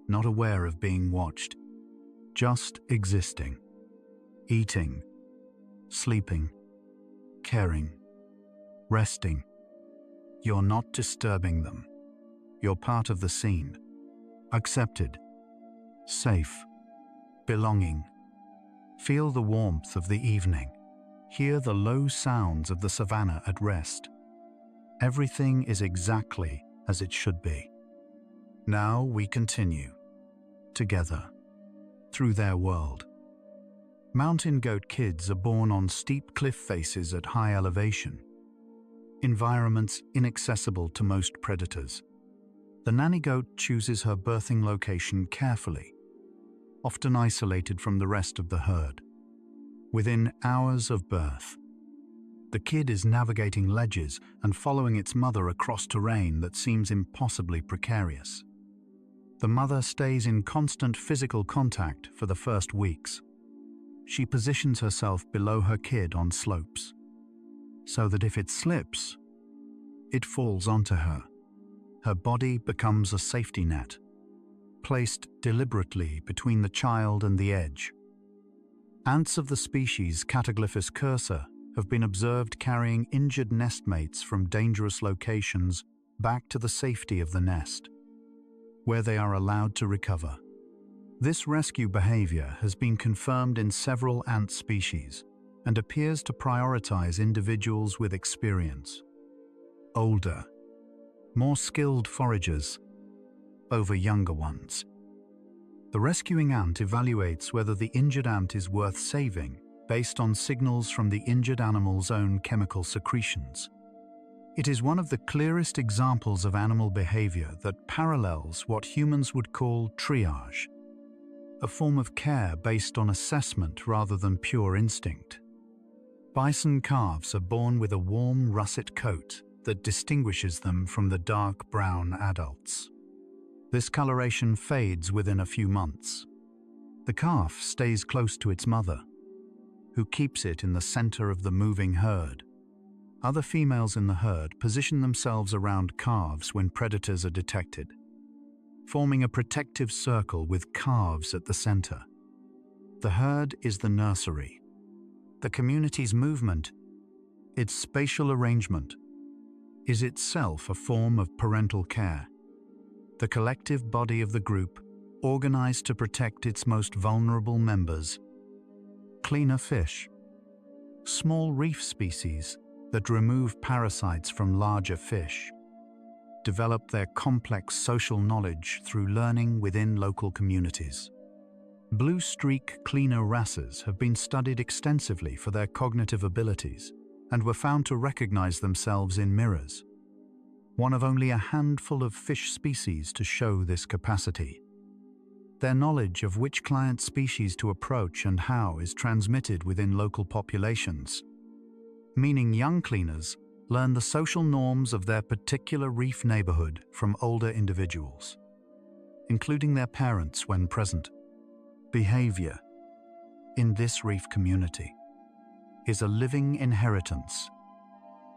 Speaker 1: not aware of being watched, just existing, eating, sleeping, caring, resting. You're not disturbing them. You're part of the scene, accepted, safe, belonging. Feel the warmth of the evening. Hear the low sounds of the savannah at rest. Everything is exactly as it should be. Now we continue, together, through their world. Mountain goat kids are born on steep cliff faces at high elevation, environments inaccessible to most predators. The nanny goat chooses her birthing location carefully, often isolated from the rest of the herd. Within hours of birth, the kid is navigating ledges and following its mother across terrain that seems impossibly precarious. The mother stays in constant physical contact for the first weeks. She positions herself below her kid on slopes, so that if it slips, it falls onto her. Her body becomes a safety net, placed deliberately between the child and the edge. Ants of the species Cataglyphus cursor have been observed carrying injured nestmates from dangerous locations back to the safety of the nest, where they are allowed to recover. This rescue behavior has been confirmed in several ant species and appears to prioritize individuals with experience, older, more skilled foragers, over younger ones. The rescuing ant evaluates whether the injured ant is worth saving based on signals from the injured animal's own chemical secretions. It is one of the clearest examples of animal behavior that parallels what humans would call triage, a form of care based on assessment rather than pure instinct. Bison calves are born with a warm russet coat that distinguishes them from the dark brown adults. This coloration fades within a few months. The calf stays close to its mother, who keeps it in the center of the moving herd. Other females in the herd position themselves around calves when predators are detected, forming a protective circle with calves at the center. The herd is the nursery. The community's movement, its spatial arrangement, is itself a form of parental care. The collective body of the group, organized to protect its most vulnerable members. Cleaner fish, small reef species that remove parasites from larger fish, develop their complex social knowledge through learning within local communities. Blue streak cleaner wrasses have been studied extensively for their cognitive abilities and were found to recognize themselves in mirrors, one of only a handful of fish species to show this capacity. Their knowledge of which client species to approach and how is transmitted within local populations, meaning young cleaners learn the social norms of their particular reef neighborhood from older individuals, including their parents when present. Behavior in this reef community is a living inheritance.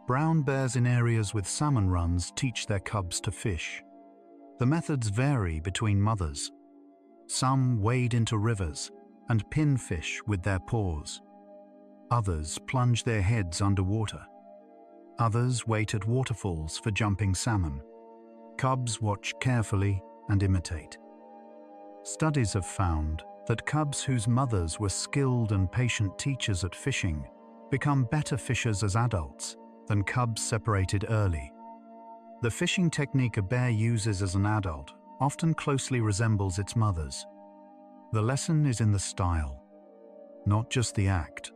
Speaker 1: Brown bears in areas with salmon runs teach their cubs to fish. The methods vary between mothers. Some wade into rivers and pin fish with their paws. Others plunge their heads underwater. Others wait at waterfalls for jumping salmon. Cubs watch carefully and imitate. Studies have found that cubs whose mothers were skilled and patient teachers at fishing become better fishers as adults than cubs separated early. The fishing technique a bear uses as an adult often closely resembles its mother's. The lesson is in the style, not just the act.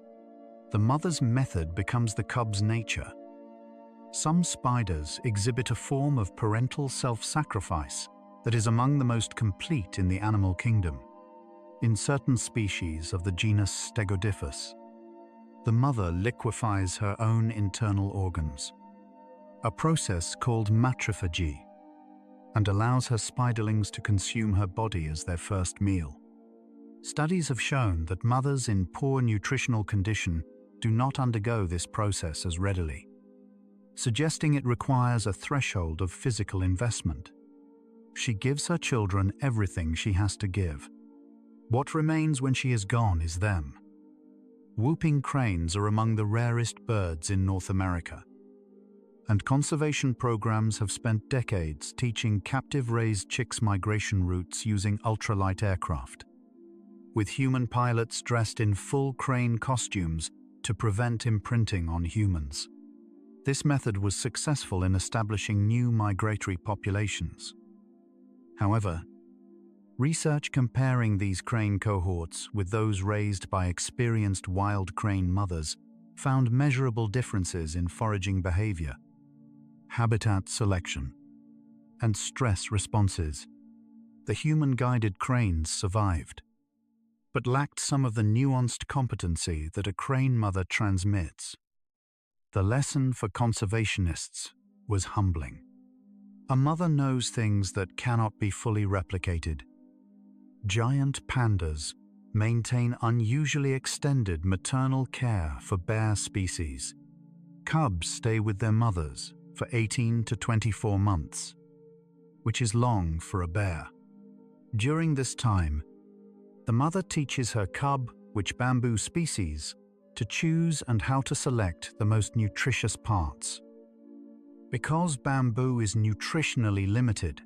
Speaker 1: The mother's method becomes the cub's nature. Some spiders exhibit a form of parental self-sacrifice that is among the most complete in the animal kingdom. In certain species of the genus Stegodipus, the mother liquefies her own internal organs, a process called matrophagy, and allows her spiderlings to consume her body as their first meal. Studies have shown that mothers in poor nutritional condition do not undergo this process as readily, suggesting it requires a threshold of physical investment. She gives her children everything she has to give. What remains when she is gone is them. Whooping cranes are among the rarest birds in North America, and conservation programs have spent decades teaching captive-raised chicks migration routes using ultralight aircraft, with human pilots dressed in full crane costumes to prevent imprinting on humans. This method was successful in establishing new migratory populations. However, research comparing these crane cohorts with those raised by experienced wild crane mothers found measurable differences in foraging behavior, habitat selection, and stress responses. The human-guided cranes survived, but lacked some of the nuanced competency that a crane mother transmits. The lesson for conservationists was humbling. A mother knows things that cannot be fully replicated. Giant pandas maintain unusually extended maternal care for bear species. Cubs stay with their mothers for 18 to 24 months, which is long for a bear. During this time, the mother teaches her cub which bamboo species to choose and how to select the most nutritious parts. Because bamboo is nutritionally limited,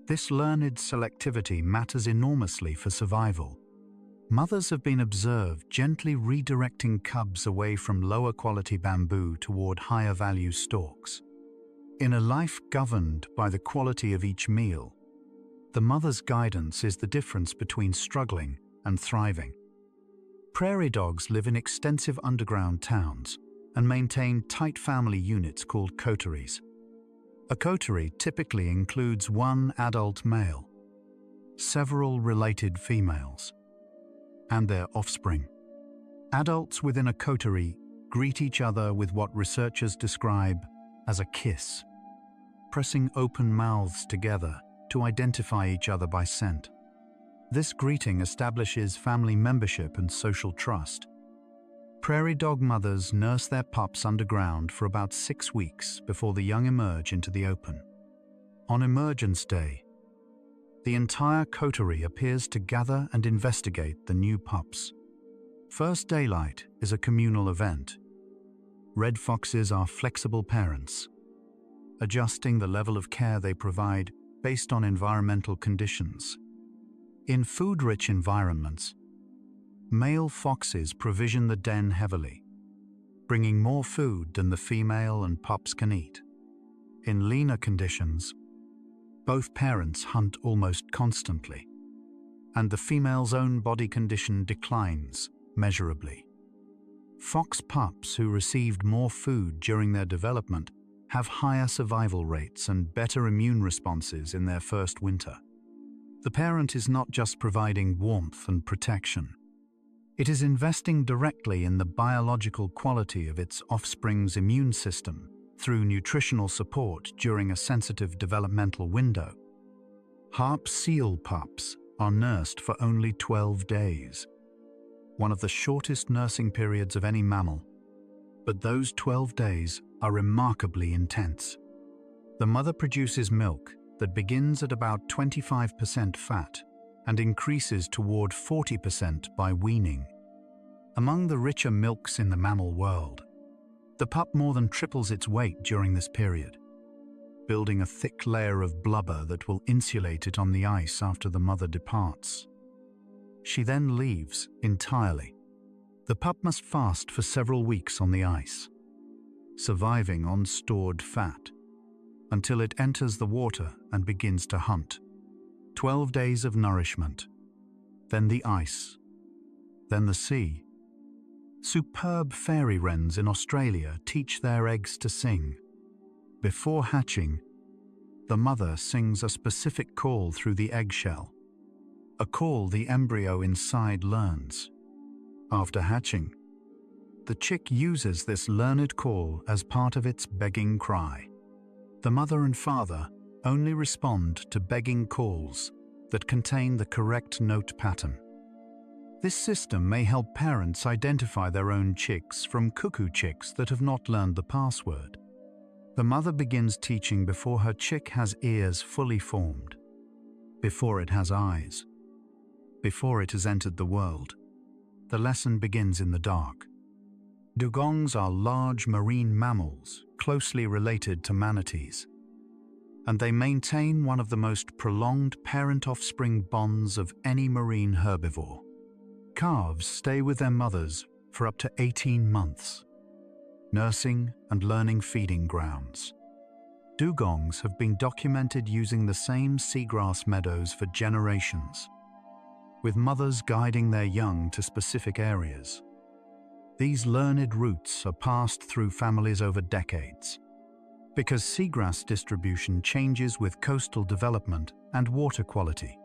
Speaker 1: this learned selectivity matters enormously for survival. Mothers have been observed gently redirecting cubs away from lower quality bamboo toward higher value stalks. In a life governed by the quality of each meal, the mother's guidance is the difference between struggling and thriving. Prairie dogs live in extensive underground towns and maintain tight family units called coteries. A coterie typically includes one adult male, several related females, and their offspring. Adults within a coterie greet each other with what researchers describe as a kiss, pressing open mouths together to identify each other by scent. This greeting establishes family membership and social trust. Prairie dog mothers nurse their pups underground for about 6 weeks before the young emerge into the open. On emergence day, the entire coterie appears to gather and investigate the new pups. First daylight is a communal event. Red foxes are flexible parents, adjusting the level of care they provide based on environmental conditions. In food-rich environments, male foxes provision the den heavily, bringing more food than the female and pups can eat. In leaner conditions, both parents hunt almost constantly, and the female's own body condition declines measurably. Fox pups who received more food during their development have higher survival rates and better immune responses in their first winter. The parent is not just providing warmth and protection. It is investing directly in the biological quality of its offspring's immune system through nutritional support during a sensitive developmental window. Harp seal pups are nursed for only 12 days, one of the shortest nursing periods of any mammal. But those 12 days are remarkably intense. The mother produces milk that begins at about 25% fat and increases toward 40% by weaning. Among the richer milks in the mammal world, the pup more than triples its weight during this period, building a thick layer of blubber that will insulate it on the ice after the mother departs. She then leaves entirely. The pup must fast for several weeks on the ice, surviving on stored fat, until it enters the water and begins to hunt. 12 days of nourishment, then the ice, then the sea. Superb fairy wrens in Australia teach their eggs to sing. Before hatching, the mother sings a specific call through the eggshell, a call the embryo inside learns. After hatching, the chick uses this learned call as part of its begging cry. The mother and father only respond to begging calls that contain the correct note pattern. This system may help parents identify their own chicks from cuckoo chicks that have not learned the password. The mother begins teaching before her chick has ears fully formed, before it has eyes, before it has entered the world. The lesson begins in the dark. Dugongs are large marine mammals closely related to manatees, and they maintain one of the most prolonged parent-offspring bonds of any marine herbivore. Calves stay with their mothers for up to 18 months, nursing and learning feeding grounds. Dugongs have been documented using the same seagrass meadows for generations, with mothers guiding their young to specific areas. These learned routes are passed through families over decades, because seagrass distribution changes with coastal development and water quality.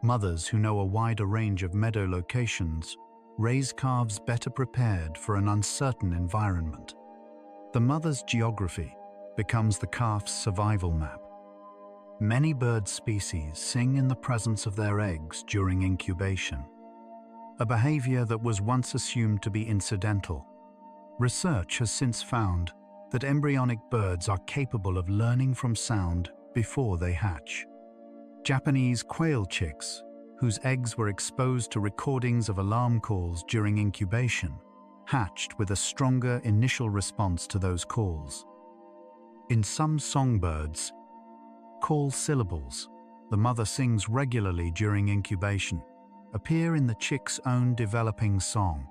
Speaker 1: Mothers who know a wider range of meadow locations raise calves better prepared for an uncertain environment. The mother's geography becomes the calf's survival map. Many bird species sing in the presence of their eggs during incubation, a behavior that was once assumed to be incidental. Research has since found that embryonic birds are capable of learning from sound before they hatch. Japanese quail chicks, whose eggs were exposed to recordings of alarm calls during incubation, hatched with a stronger initial response to those calls. In some songbirds, call syllables the mother sings regularly during incubation appear in the chick's own developing song.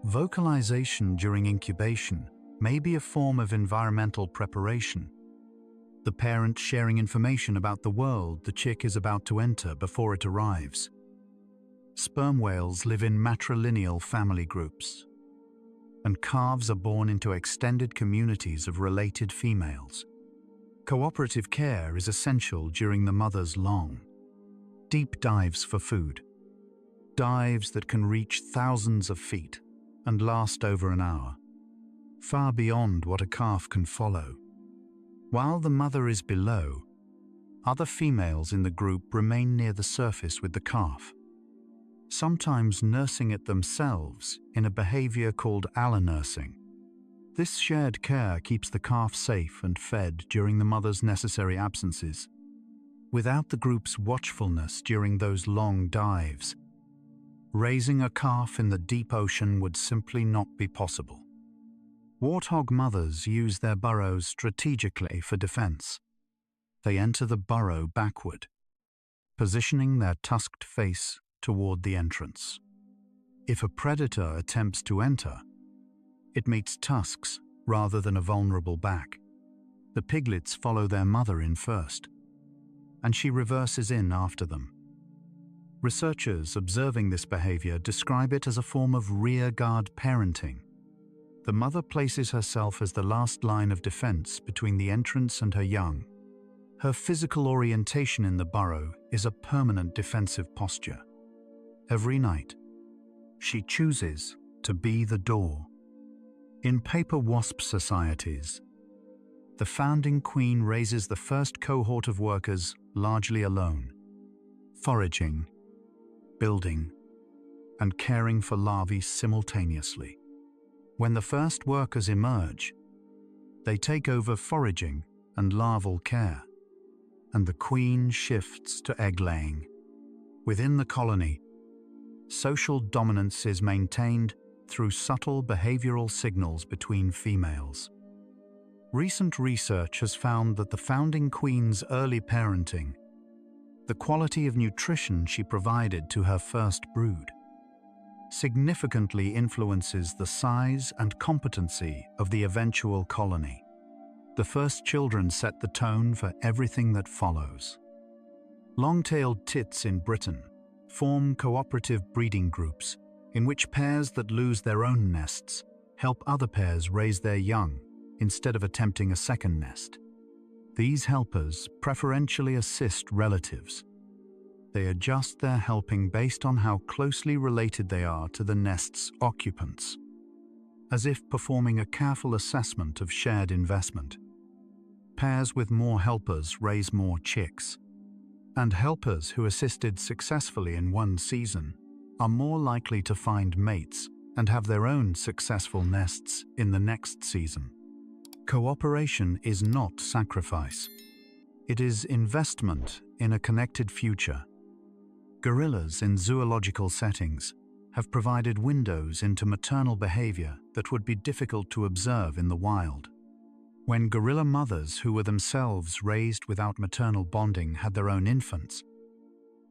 Speaker 1: Vocalization during incubation may be a form of environmental preparation, the parent sharing information about the world the chick is about to enter before it arrives. Sperm whales live in matrilineal family groups, and calves are born into extended communities of related females. Cooperative care is essential during the mother's long, deep dives for food, dives that can reach thousands of feet and last over an hour, far beyond what a calf can follow. While the mother is below, other females in the group remain near the surface with the calf, sometimes nursing it themselves in a behavior called allonursing. This shared care keeps the calf safe and fed during the mother's necessary absences. Without the group's watchfulness during those long dives, raising a calf in the deep ocean would simply not be possible. Warthog mothers use their burrows strategically for defense. They enter the burrow backward, positioning their tusked face toward the entrance. If a predator attempts to enter, it meets tusks rather than a vulnerable back. The piglets follow their mother in first, and she reverses in after them. Researchers observing this behavior describe it as a form of rearguard parenting. The mother places herself as the last line of defense between the entrance and her young. Her physical orientation in the burrow is a permanent defensive posture. Every night, she chooses to be the door. In paper wasp societies, the founding queen raises the first cohort of workers largely alone, foraging, building, and caring for larvae simultaneously. When the first workers emerge, they take over foraging and larval care, and the queen shifts to egg-laying. Within the colony, social dominance is maintained through subtle behavioral signals between females. Recent research has found that the founding queen's early parenting, the quality of nutrition she provided to her first brood, significantly influences the size and competency of the eventual colony. The first children set the tone for everything that follows. Long-tailed tits in Britain form cooperative breeding groups in which pairs that lose their own nests help other pairs raise their young instead of attempting a second nest. These helpers preferentially assist relatives. They adjust their helping based on how closely related they are to the nest's occupants, as if performing a careful assessment of shared investment. Pairs with more helpers raise more chicks, and helpers who assisted successfully in one season are more likely to find mates and have their own successful nests in the next season. Cooperation is not sacrifice. It is investment in a connected future. Gorillas in zoological settings have provided windows into maternal behavior that would be difficult to observe in the wild. When gorilla mothers who were themselves raised without maternal bonding had their own infants,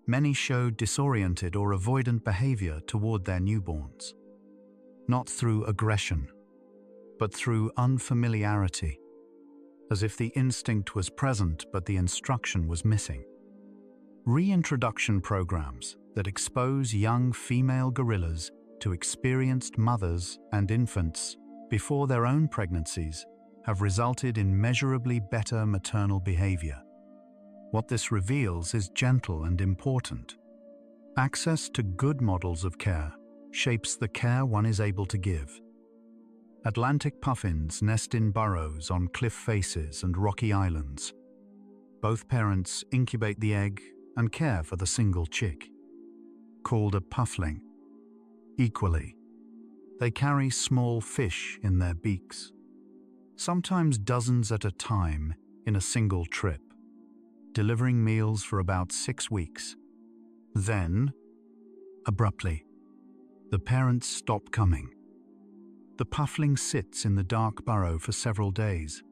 Speaker 1: many showed disoriented or avoidant behavior toward their newborns, not through aggression, but through unfamiliarity, as if the instinct was present but the instruction was missing. Reintroduction programs that expose young female gorillas to experienced mothers and infants before their own pregnancies have resulted in measurably better maternal behavior. What this reveals is gentle and important. Access to good models of care shapes the care one is able to give. Atlantic puffins nest in burrows on cliff faces and rocky islands. Both parents incubate the egg and care for the single chick, called a puffling. Equally, they carry small fish in their beaks, sometimes dozens at a time in a single trip, delivering meals for about 6 weeks. Then, abruptly, the parents stop coming. The puffling sits in the dark burrow for several days.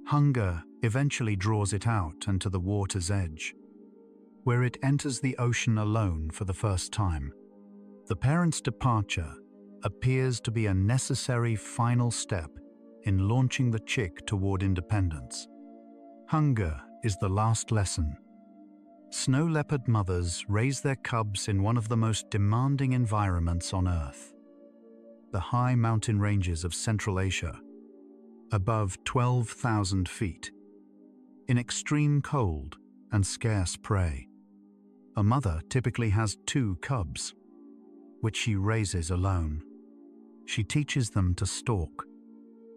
Speaker 1: Hunger eventually draws it out and to the water's edge, where it enters the ocean alone for the first time. The parent's departure appears to be a necessary final step in launching the chick toward independence. Hunger is the last lesson. Snow leopard mothers raise their cubs in one of the most demanding environments on Earth, the high mountain ranges of Central Asia, above 12,000 feet, in extreme cold and scarce prey. A mother typically has 2 cubs, which she raises alone. She teaches them to stalk,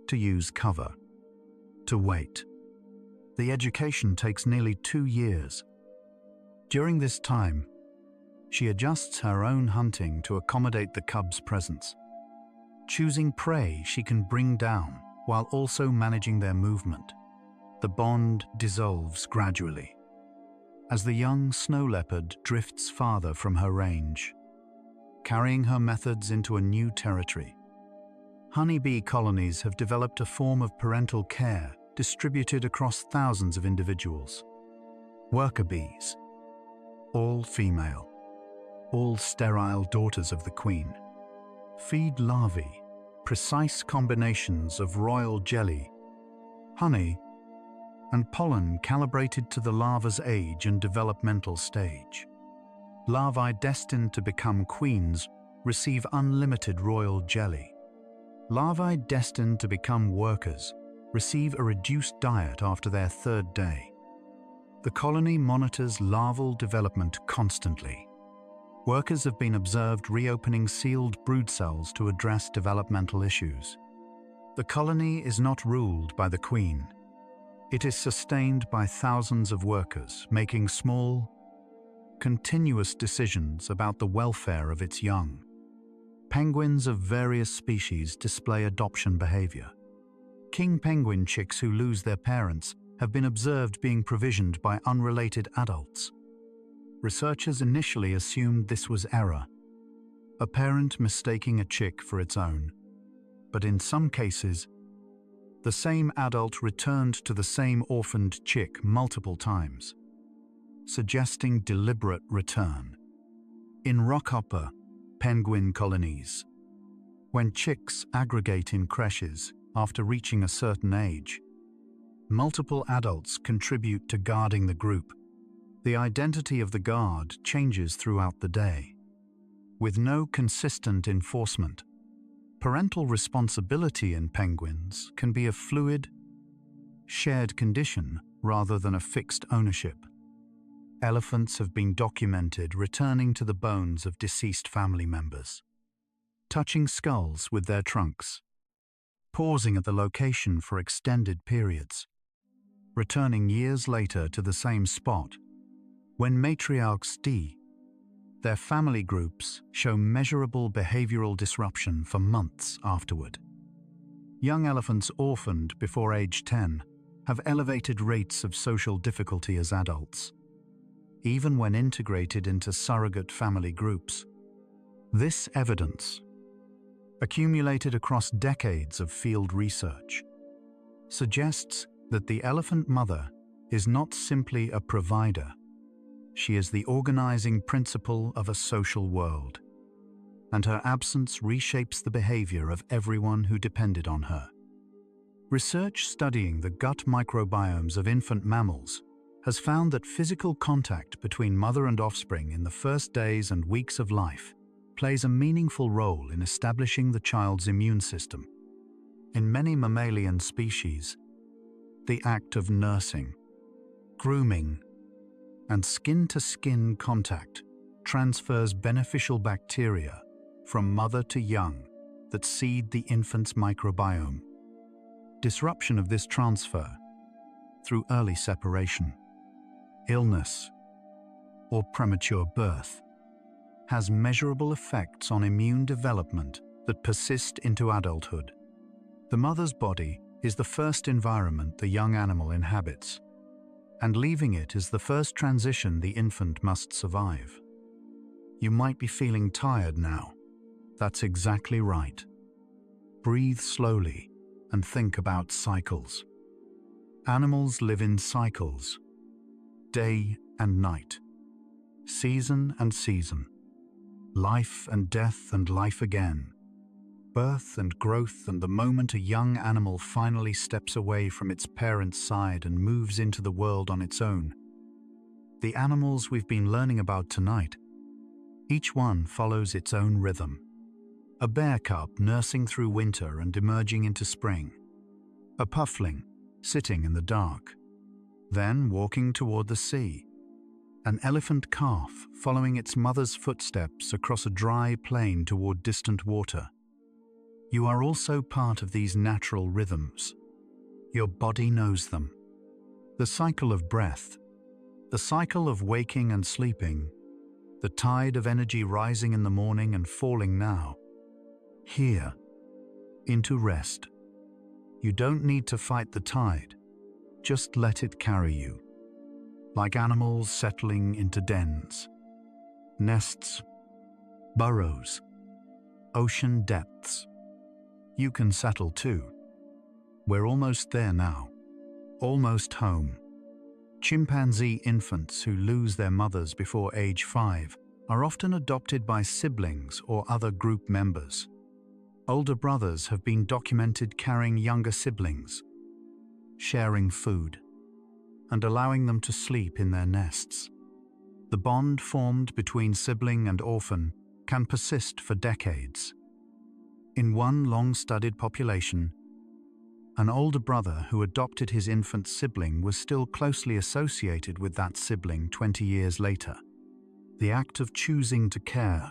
Speaker 1: to use cover, to wait. The education takes nearly 2 years. During this time, she adjusts her own hunting to accommodate the cub's presence, choosing prey she can bring down while also managing their movement. The bond dissolves gradually as the young snow leopard drifts farther from her range, carrying her methods into a new territory. Honeybee colonies have developed a form of parental care distributed across thousands of individuals. Worker bees, all female, all sterile daughters of the queen, feed larvae, precise combinations of royal jelly, honey, and pollen calibrated to the larva's age and developmental stage. Larvae destined to become queens receive unlimited royal jelly. Larvae destined to become workers receive a reduced diet after their 3rd day. The colony monitors larval development constantly. Workers have been observed reopening sealed brood cells to address developmental issues. The colony is not ruled by the queen. It is sustained by thousands of workers making small, continuous decisions about the welfare of its young. Penguins of various species display adoption behavior. King penguin chicks who lose their parents have been observed being provisioned by unrelated adults. Researchers initially assumed this was error, a parent mistaking a chick for its own. But in some cases, the same adult returned to the same orphaned chick multiple times, suggesting deliberate return. In rockhopper penguin colonies, when chicks aggregate in creches after reaching a certain age, multiple adults contribute to guarding the group. The identity of the guard changes throughout the day, with no consistent enforcement. Parental responsibility in penguins can be a fluid, shared condition rather than a fixed ownership. Elephants have been documented returning to the bones of deceased family members, touching skulls with their trunks, pausing at the location for extended periods, returning years later to the same spot. When matriarchs die, their family groups show measurable behavioral disruption for months afterward. Young elephants orphaned before age 10 have elevated rates of social difficulty as adults, even when integrated into surrogate family groups. This evidence, accumulated across decades of field research, suggests that the elephant mother is not simply a provider. She is the organizing principle of a social world, and her absence reshapes the behavior of everyone who depended on her. Research studying the gut microbiomes of infant mammals has found that physical contact between mother and offspring in the first days and weeks of life plays a meaningful role in establishing the child's immune system. In many mammalian species, the act of nursing, grooming, and skin-to-skin contact transfers beneficial bacteria from mother to young that seed the infant's microbiome. Disruption of this transfer through early separation, illness, or premature birth has measurable effects on immune development that persist into adulthood. The mother's body is the first environment the young animal inhabits, and leaving it is the first transition the infant must survive. You might be feeling tired now. That's exactly right. Breathe slowly and think about cycles. Animals live in cycles, day and night, season and season, life and death and life again, birth and growth, and the moment a young animal finally steps away from its parent's side and moves into the world on its own. The animals we've been learning about tonight, each one follows its own rhythm. A bear cub nursing through winter and emerging into spring. A puffling sitting in the dark, then walking toward the sea. An elephant calf following its mother's footsteps across a dry plain toward distant water. You are also part of these natural rhythms. Your body knows them. The cycle of breath, the cycle of waking and sleeping, the tide of energy rising in the morning and falling now. Here, into rest. You don't need to fight the tide, just let it carry you. Like animals settling into dens, nests, burrows, ocean depths. You can settle too. We're almost there now, almost home. Chimpanzee infants who lose their mothers before age 5 are often adopted by siblings or other group members. Older brothers have been documented carrying younger siblings, sharing food, and allowing them to sleep in their nests. The bond formed between sibling and orphan can persist for decades. In one long-studied population, an older brother who adopted his infant sibling was still closely associated with that sibling 20 years later. The act of choosing to care,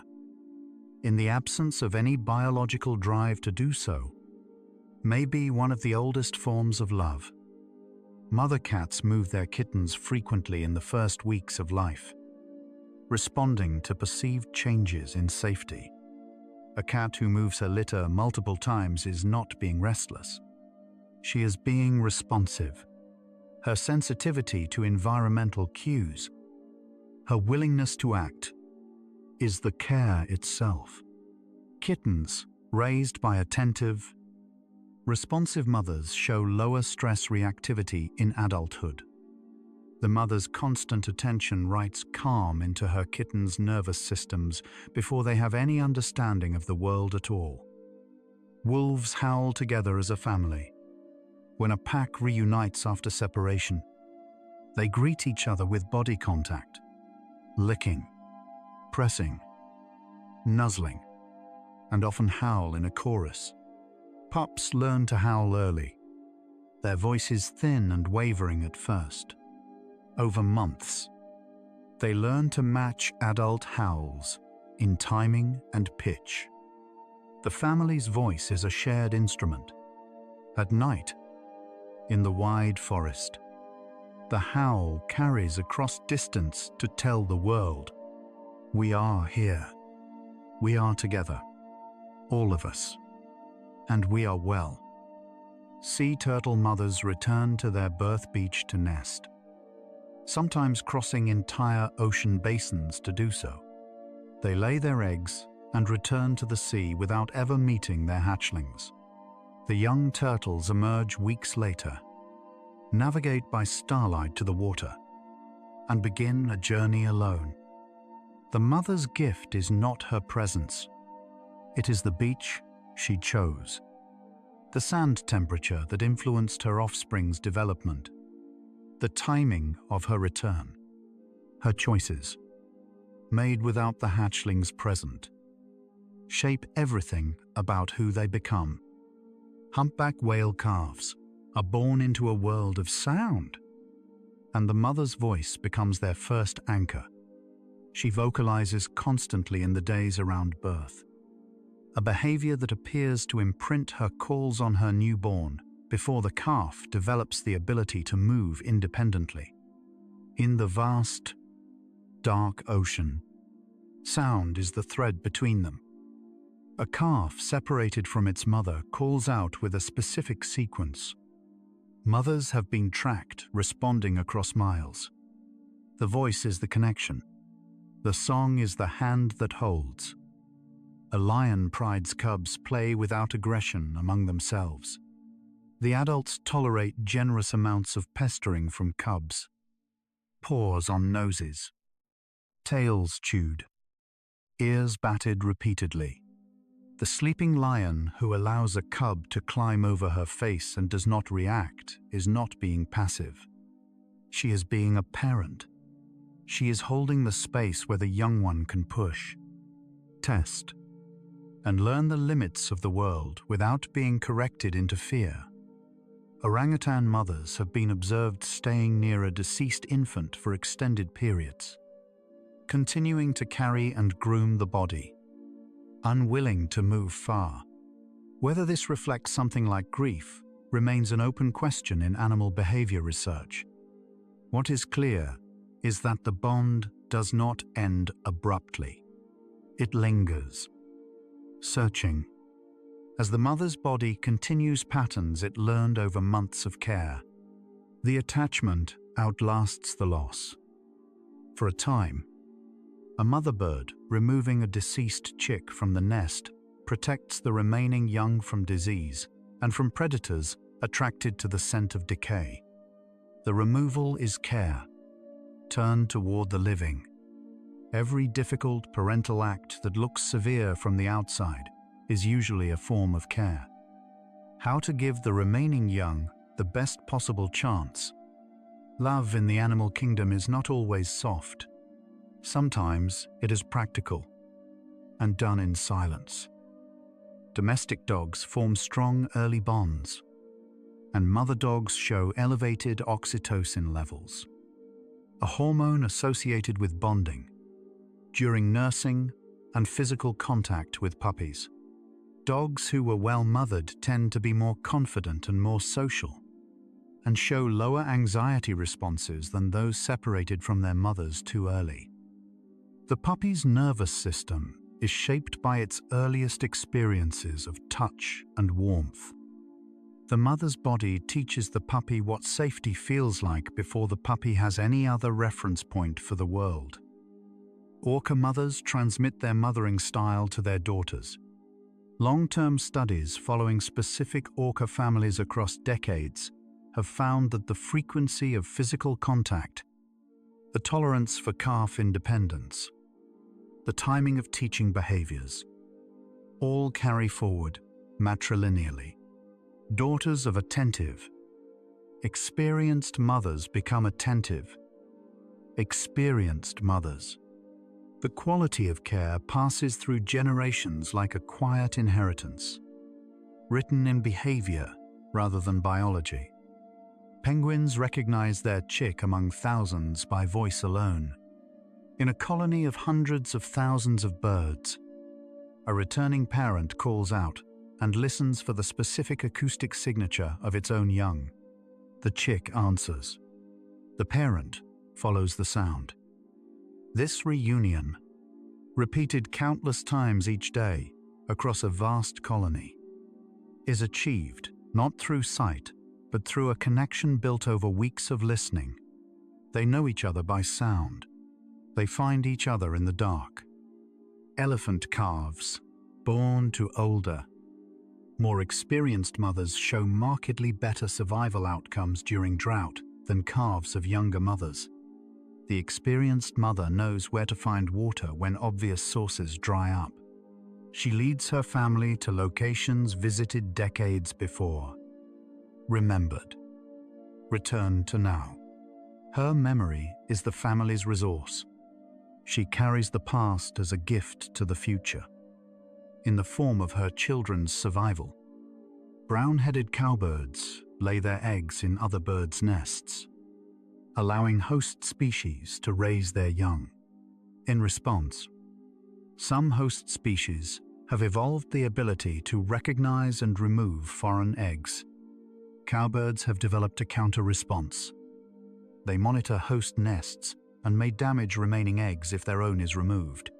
Speaker 1: in the absence of any biological drive to do so, may be one of the oldest forms of love. Mother cats move their kittens frequently in the first weeks of life, responding to perceived changes in safety. A cat who moves her litter multiple times is not being restless. She is being responsive. Her sensitivity to environmental cues, her willingness to act, is the care itself. Kittens raised by attentive, responsive mothers show lower stress reactivity in adulthood. The mother's constant attention writes calm into her kitten's nervous systems before they have any understanding of the world at all. Wolves howl together as a family. When a pack reunites after separation, they greet each other with body contact, licking, pressing, nuzzling, and often howl in a chorus. Pups learn to howl early, their voices thin and wavering at first. Over months, they learn to match adult howls in timing and pitch. The family's voice is a shared instrument. At night, in the wide forest, the howl carries across distance to tell the world, we are here. We are together, all of us, and we are well. Sea turtle mothers return to their birth beach to nest, sometimes crossing entire ocean basins to do so. They lay their eggs and return to the sea without ever meeting their hatchlings. The young turtles emerge weeks later, navigate by starlight to the water, and begin a journey alone. The mother's gift is not her presence. It is the beach she chose, the sand temperature that influenced her offspring's development, the timing of her return. Her choices, made without the hatchlings present, shape everything about who they become. Humpback whale calves are born into a world of sound, and the mother's voice becomes their first anchor. She vocalizes constantly in the days around birth, a behavior that appears to imprint her calls on her newborn before the calf develops the ability to move independently. In the vast, dark ocean, sound is the thread between them. A calf separated from its mother calls out with a specific sequence. Mothers have been tracked, responding across miles. The voice is the connection. The song is the hand that holds. A lion pride's cubs play without aggression among themselves. The adults tolerate generous amounts of pestering from cubs. Paws on noses. Tails chewed. Ears batted repeatedly. The sleeping lion who allows a cub to climb over her face and does not react is not being passive. She is being a parent. She is holding the space where the young one can push, test, and learn the limits of the world without being corrected into fear. Orangutan mothers have been observed staying near a deceased infant for extended periods, continuing to carry and groom the body, unwilling to move far. Whether this reflects something like grief remains an open question in animal behavior research. What is clear is that the bond does not end abruptly. It lingers, searching, as the mother's body continues patterns it learned over months of care. The attachment outlasts the loss. For a time, a mother bird removing a deceased chick from the nest protects the remaining young from disease and from predators attracted to the scent of decay. The removal is care, turned toward the living. Every difficult parental act that looks severe from the outside is usually a form of care. How to give the remaining young the best possible chance. Love in the animal kingdom is not always soft. Sometimes it is practical and done in silence. Domestic dogs form strong early bonds, and mother dogs show elevated oxytocin levels, a hormone associated with bonding, during nursing and physical contact with puppies. Dogs who were well mothered tend to be more confident and more social, and show lower anxiety responses than those separated from their mothers too early. The puppy's nervous system is shaped by its earliest experiences of touch and warmth. The mother's body teaches the puppy what safety feels like before the puppy has any other reference point for the world. Orca mothers transmit their mothering style to their daughters. Long-term studies following specific orca families across decades have found that the frequency of physical contact, the tolerance for calf independence, the timing of teaching behaviors, all carry forward matrilineally. Daughters of attentive, experienced mothers become attentive, experienced mothers. The quality of care passes through generations like a quiet inheritance, written in behavior rather than biology. Penguins recognize their chick among thousands by voice alone. In a colony of hundreds of thousands of birds, a returning parent calls out and listens for the specific acoustic signature of its own young. The chick answers. The parent follows the sound. This reunion, repeated countless times each day across a vast colony, is achieved not through sight, but through a connection built over weeks of listening. They know each other by sound. They find each other in the dark. Elephant calves, born to older, more experienced mothers show markedly better survival outcomes during drought than calves of younger mothers. The experienced mother knows where to find water when obvious sources dry up. She leads her family to locations visited decades before. Remembered. Returned to now. Her memory is the family's resource. She carries the past as a gift to the future, in the form of her children's survival. Brown-headed cowbirds lay their eggs in other birds' nests, allowing host species to raise their young. In response, some host species have evolved the ability to recognize and remove foreign eggs. Cowbirds have developed a counter-response. They monitor host nests and may damage remaining eggs if their own is removed.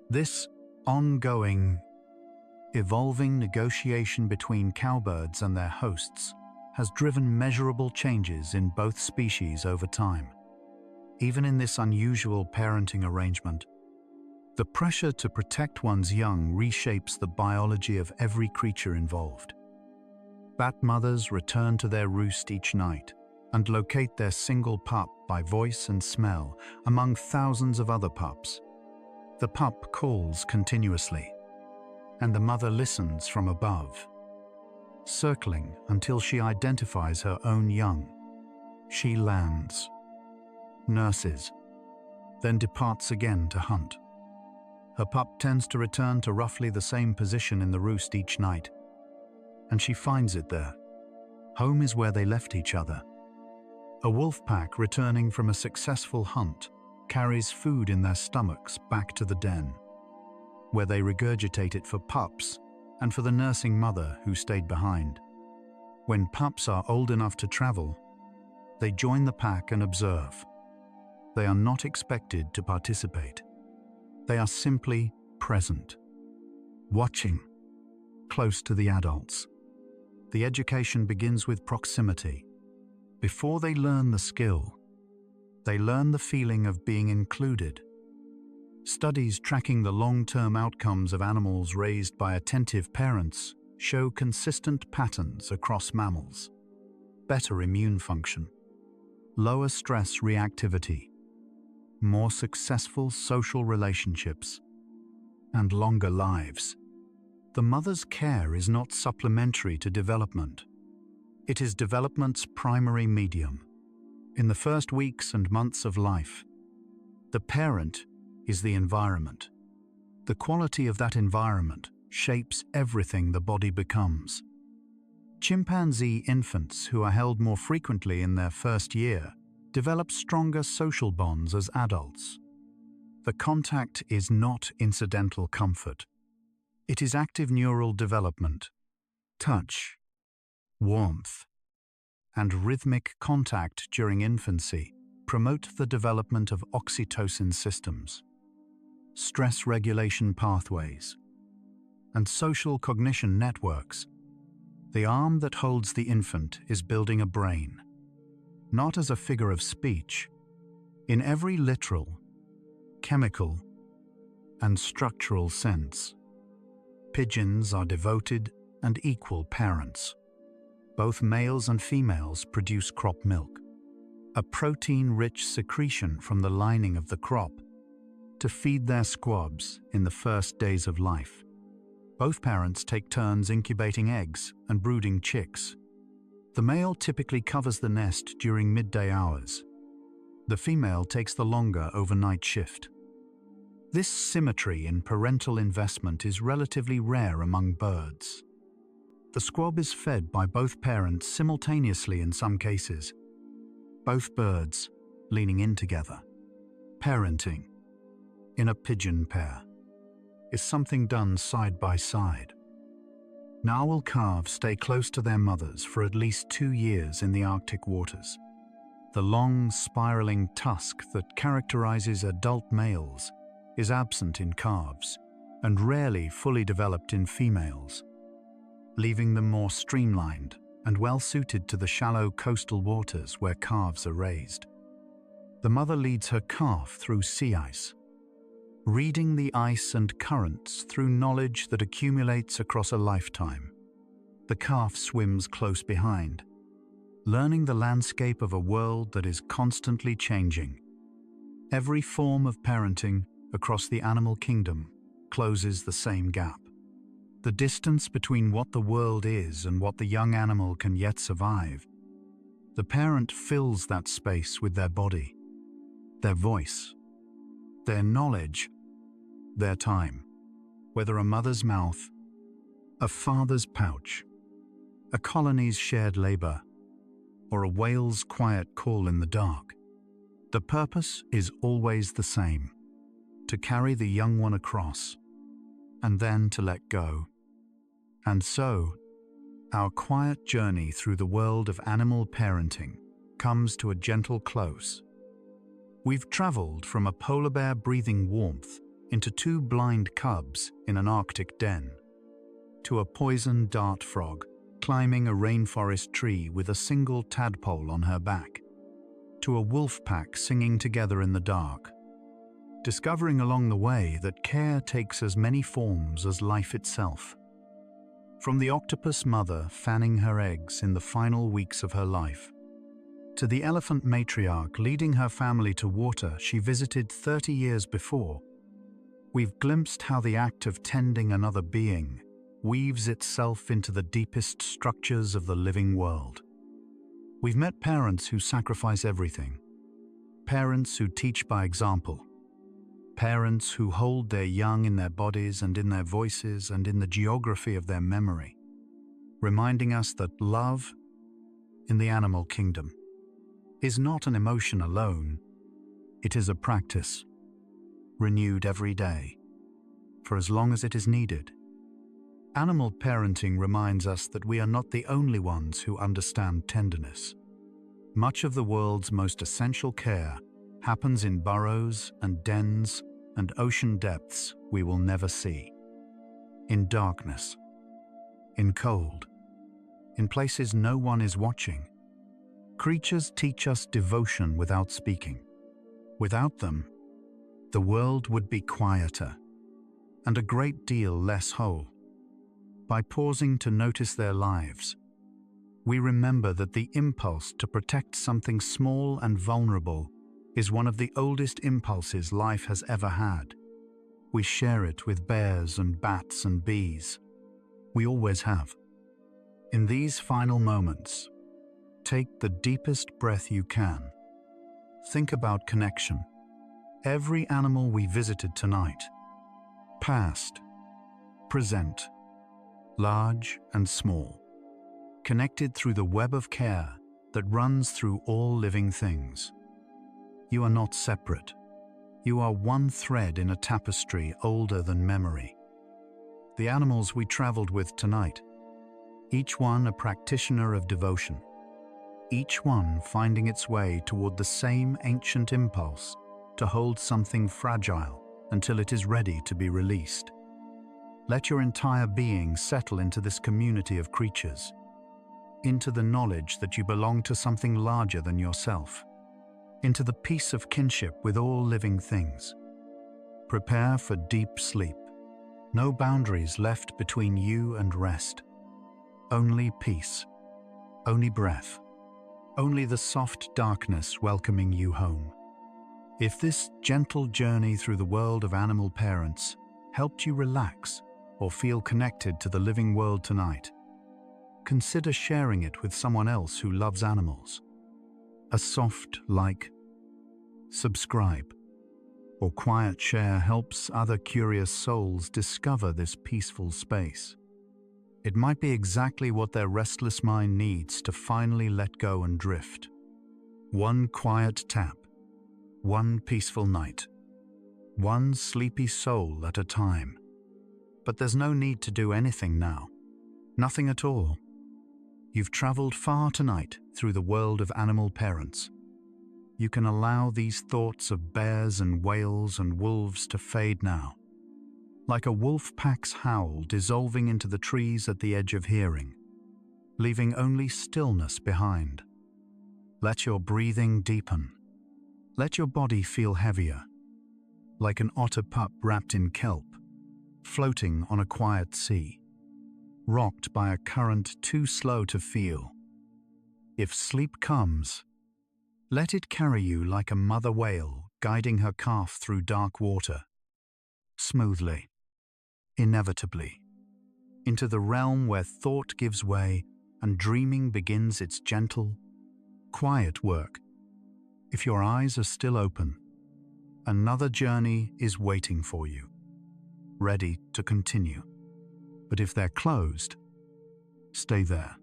Speaker 1: This ongoing, evolving negotiation between cowbirds and their hosts has driven measurable changes in both species over time. Even in this unusual parenting arrangement, the pressure to protect one's young reshapes the biology of every creature involved. Bat mothers return to their roost each night and locate their single pup by voice and smell among thousands of other pups. The pup calls continuously, and the mother listens from above, circling until she identifies her own young. She lands, nurses, then departs again to hunt. Her pup tends to return to roughly the same position in the roost each night, and she finds it there. Home is where they left each other. A wolf pack returning from a successful hunt carries food in their stomachs back to the den, where they regurgitate it for pups and for the nursing mother who stayed behind. When pups are old enough to travel, they join the pack and observe. They are not expected to participate. They are simply present, watching, close to the adults. The education begins with proximity. Before they learn the skill, they learn the feeling of being included. Studies tracking the long-term outcomes of animals raised by attentive parents show consistent patterns across mammals. Better immune function, lower stress reactivity, more successful social relationships, and longer lives. The mother's care is not supplementary to development. It is development's primary medium. In the first weeks and months of life, the parent is the environment. The quality of that environment shapes everything the body becomes. Chimpanzee infants who are held more frequently in their first year develop stronger social bonds as adults. The contact is not incidental comfort. It is active neural development. Touch, warmth, and rhythmic contact during infancy promote the development of oxytocin systems, stress regulation pathways, and social cognition networks. The arm that holds the infant is building a brain, not as a figure of speech, in every literal, chemical, and structural sense. Pigeons are devoted and equal parents. Both males and females produce crop milk, a protein-rich secretion from the lining of the crop, to feed their squabs in the first days of life. Both parents take turns incubating eggs and brooding chicks. The male typically covers the nest during midday hours. The female takes the longer overnight shift. This symmetry in parental investment is relatively rare among birds. The squab is fed by both parents simultaneously in some cases, both birds leaning in together. Parenting, in a pigeon pair, is something done side by side. Narwhal calves stay close to their mothers for at least 2 years in the Arctic waters. The long, spiraling tusk that characterizes adult males is absent in calves and rarely fully developed in females, leaving them more streamlined and well-suited to the shallow coastal waters where calves are raised. The mother leads her calf through sea ice, reading the ice and currents through knowledge that accumulates across a lifetime. The calf swims close behind, learning the landscape of a world that is constantly changing. Every form of parenting across the animal kingdom closes the same gap. The distance between what the world is and what the young animal can yet survive. The parent fills that space with their body, their voice, their knowledge, their time. Whether a mother's mouth, a father's pouch, a colony's shared labor, or a whale's quiet call in the dark, the purpose is always the same: to carry the young one across, and then to let go. And so, our quiet journey through the world of animal parenting comes to a gentle close. We've traveled from a polar bear breathing warmth into two blind cubs in an Arctic den, to a poison dart frog climbing a rainforest tree with a single tadpole on her back, to a wolf pack singing together in the dark, discovering along the way that care takes as many forms as life itself. From the octopus mother fanning her eggs in the final weeks of her life, to the elephant matriarch leading her family to water she visited 30 years before, we've glimpsed how the act of tending another being weaves itself into the deepest structures of the living world. We've met parents who sacrifice everything, parents who teach by example, parents who hold their young in their bodies and in their voices and in the geography of their memory, reminding us that love in the animal kingdom is not an emotion alone, it is a practice, renewed every day, for as long as it is needed. Animal parenting reminds us that we are not the only ones who understand tenderness. Much of the world's most essential care happens in burrows and dens and ocean depths we will never see. In darkness, in cold, in places no one is watching. Creatures teach us devotion without speaking. Without them, the world would be quieter and a great deal less whole. By pausing to notice their lives, we remember that the impulse to protect something small and vulnerable is one of the oldest impulses life has ever had. We share it with bears and bats and bees. We always have. In these final moments, take the deepest breath you can. Think about connection. Every animal we visited tonight, past, present, large and small, connected through the web of care that runs through all living things. You are not separate. You are one thread in a tapestry older than memory. The animals we traveled with tonight, each one a practitioner of devotion, each one finding its way toward the same ancient impulse to hold something fragile until it is ready to be released. Let your entire being settle into this community of creatures, into the knowledge that you belong to something larger than yourself, into the peace of kinship with all living things. Prepare for deep sleep. No boundaries left between you and rest. Only peace, only breath, only the soft darkness welcoming you home. If this gentle journey through the world of animal parents helped you relax or feel connected to the living world tonight, consider sharing it with someone else who loves animals. A soft like, subscribe, or quiet share helps other curious souls discover this peaceful space. It might be exactly what their restless mind needs to finally let go and drift. One quiet tap, one peaceful night, one sleepy soul at a time. But there's no need to do anything now. Nothing at all. You've traveled far tonight through the world of animal parents. You can allow these thoughts of bears and whales and wolves to fade now, like a wolf pack's howl dissolving into the trees at the edge of hearing, leaving only stillness behind. Let your breathing deepen. Let your body feel heavier, like an otter pup wrapped in kelp, floating on a quiet sea, rocked by a current too slow to feel. If sleep comes, let it carry you like a mother whale guiding her calf through dark water, smoothly, inevitably, into the realm where thought gives way and dreaming begins its gentle, quiet work. If your eyes are still open, another journey is waiting for you, ready to continue. But if they're closed, stay there.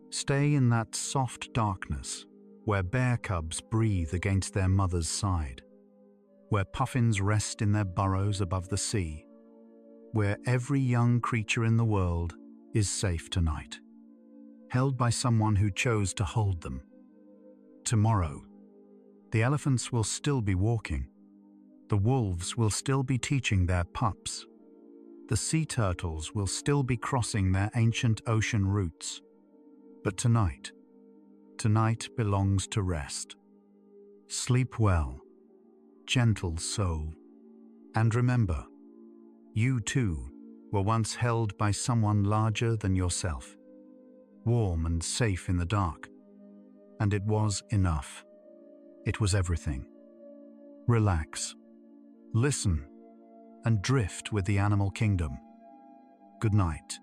Speaker 1: Stay in that soft darkness where bear cubs breathe against their mother's side. where puffins rest in their burrows above the sea, where every young creature in the world is safe tonight, held by someone who chose to hold them. Tomorrow, the elephants will still be walking. The wolves will still be teaching their pups. The sea turtles will still be crossing their ancient ocean routes. But tonight belongs to rest. Sleep well, gentle soul. And remember, you too were once held by someone larger than yourself, warm and safe in the dark. And it was enough. It was everything. Relax, listen, and drift with the animal kingdom. Good night.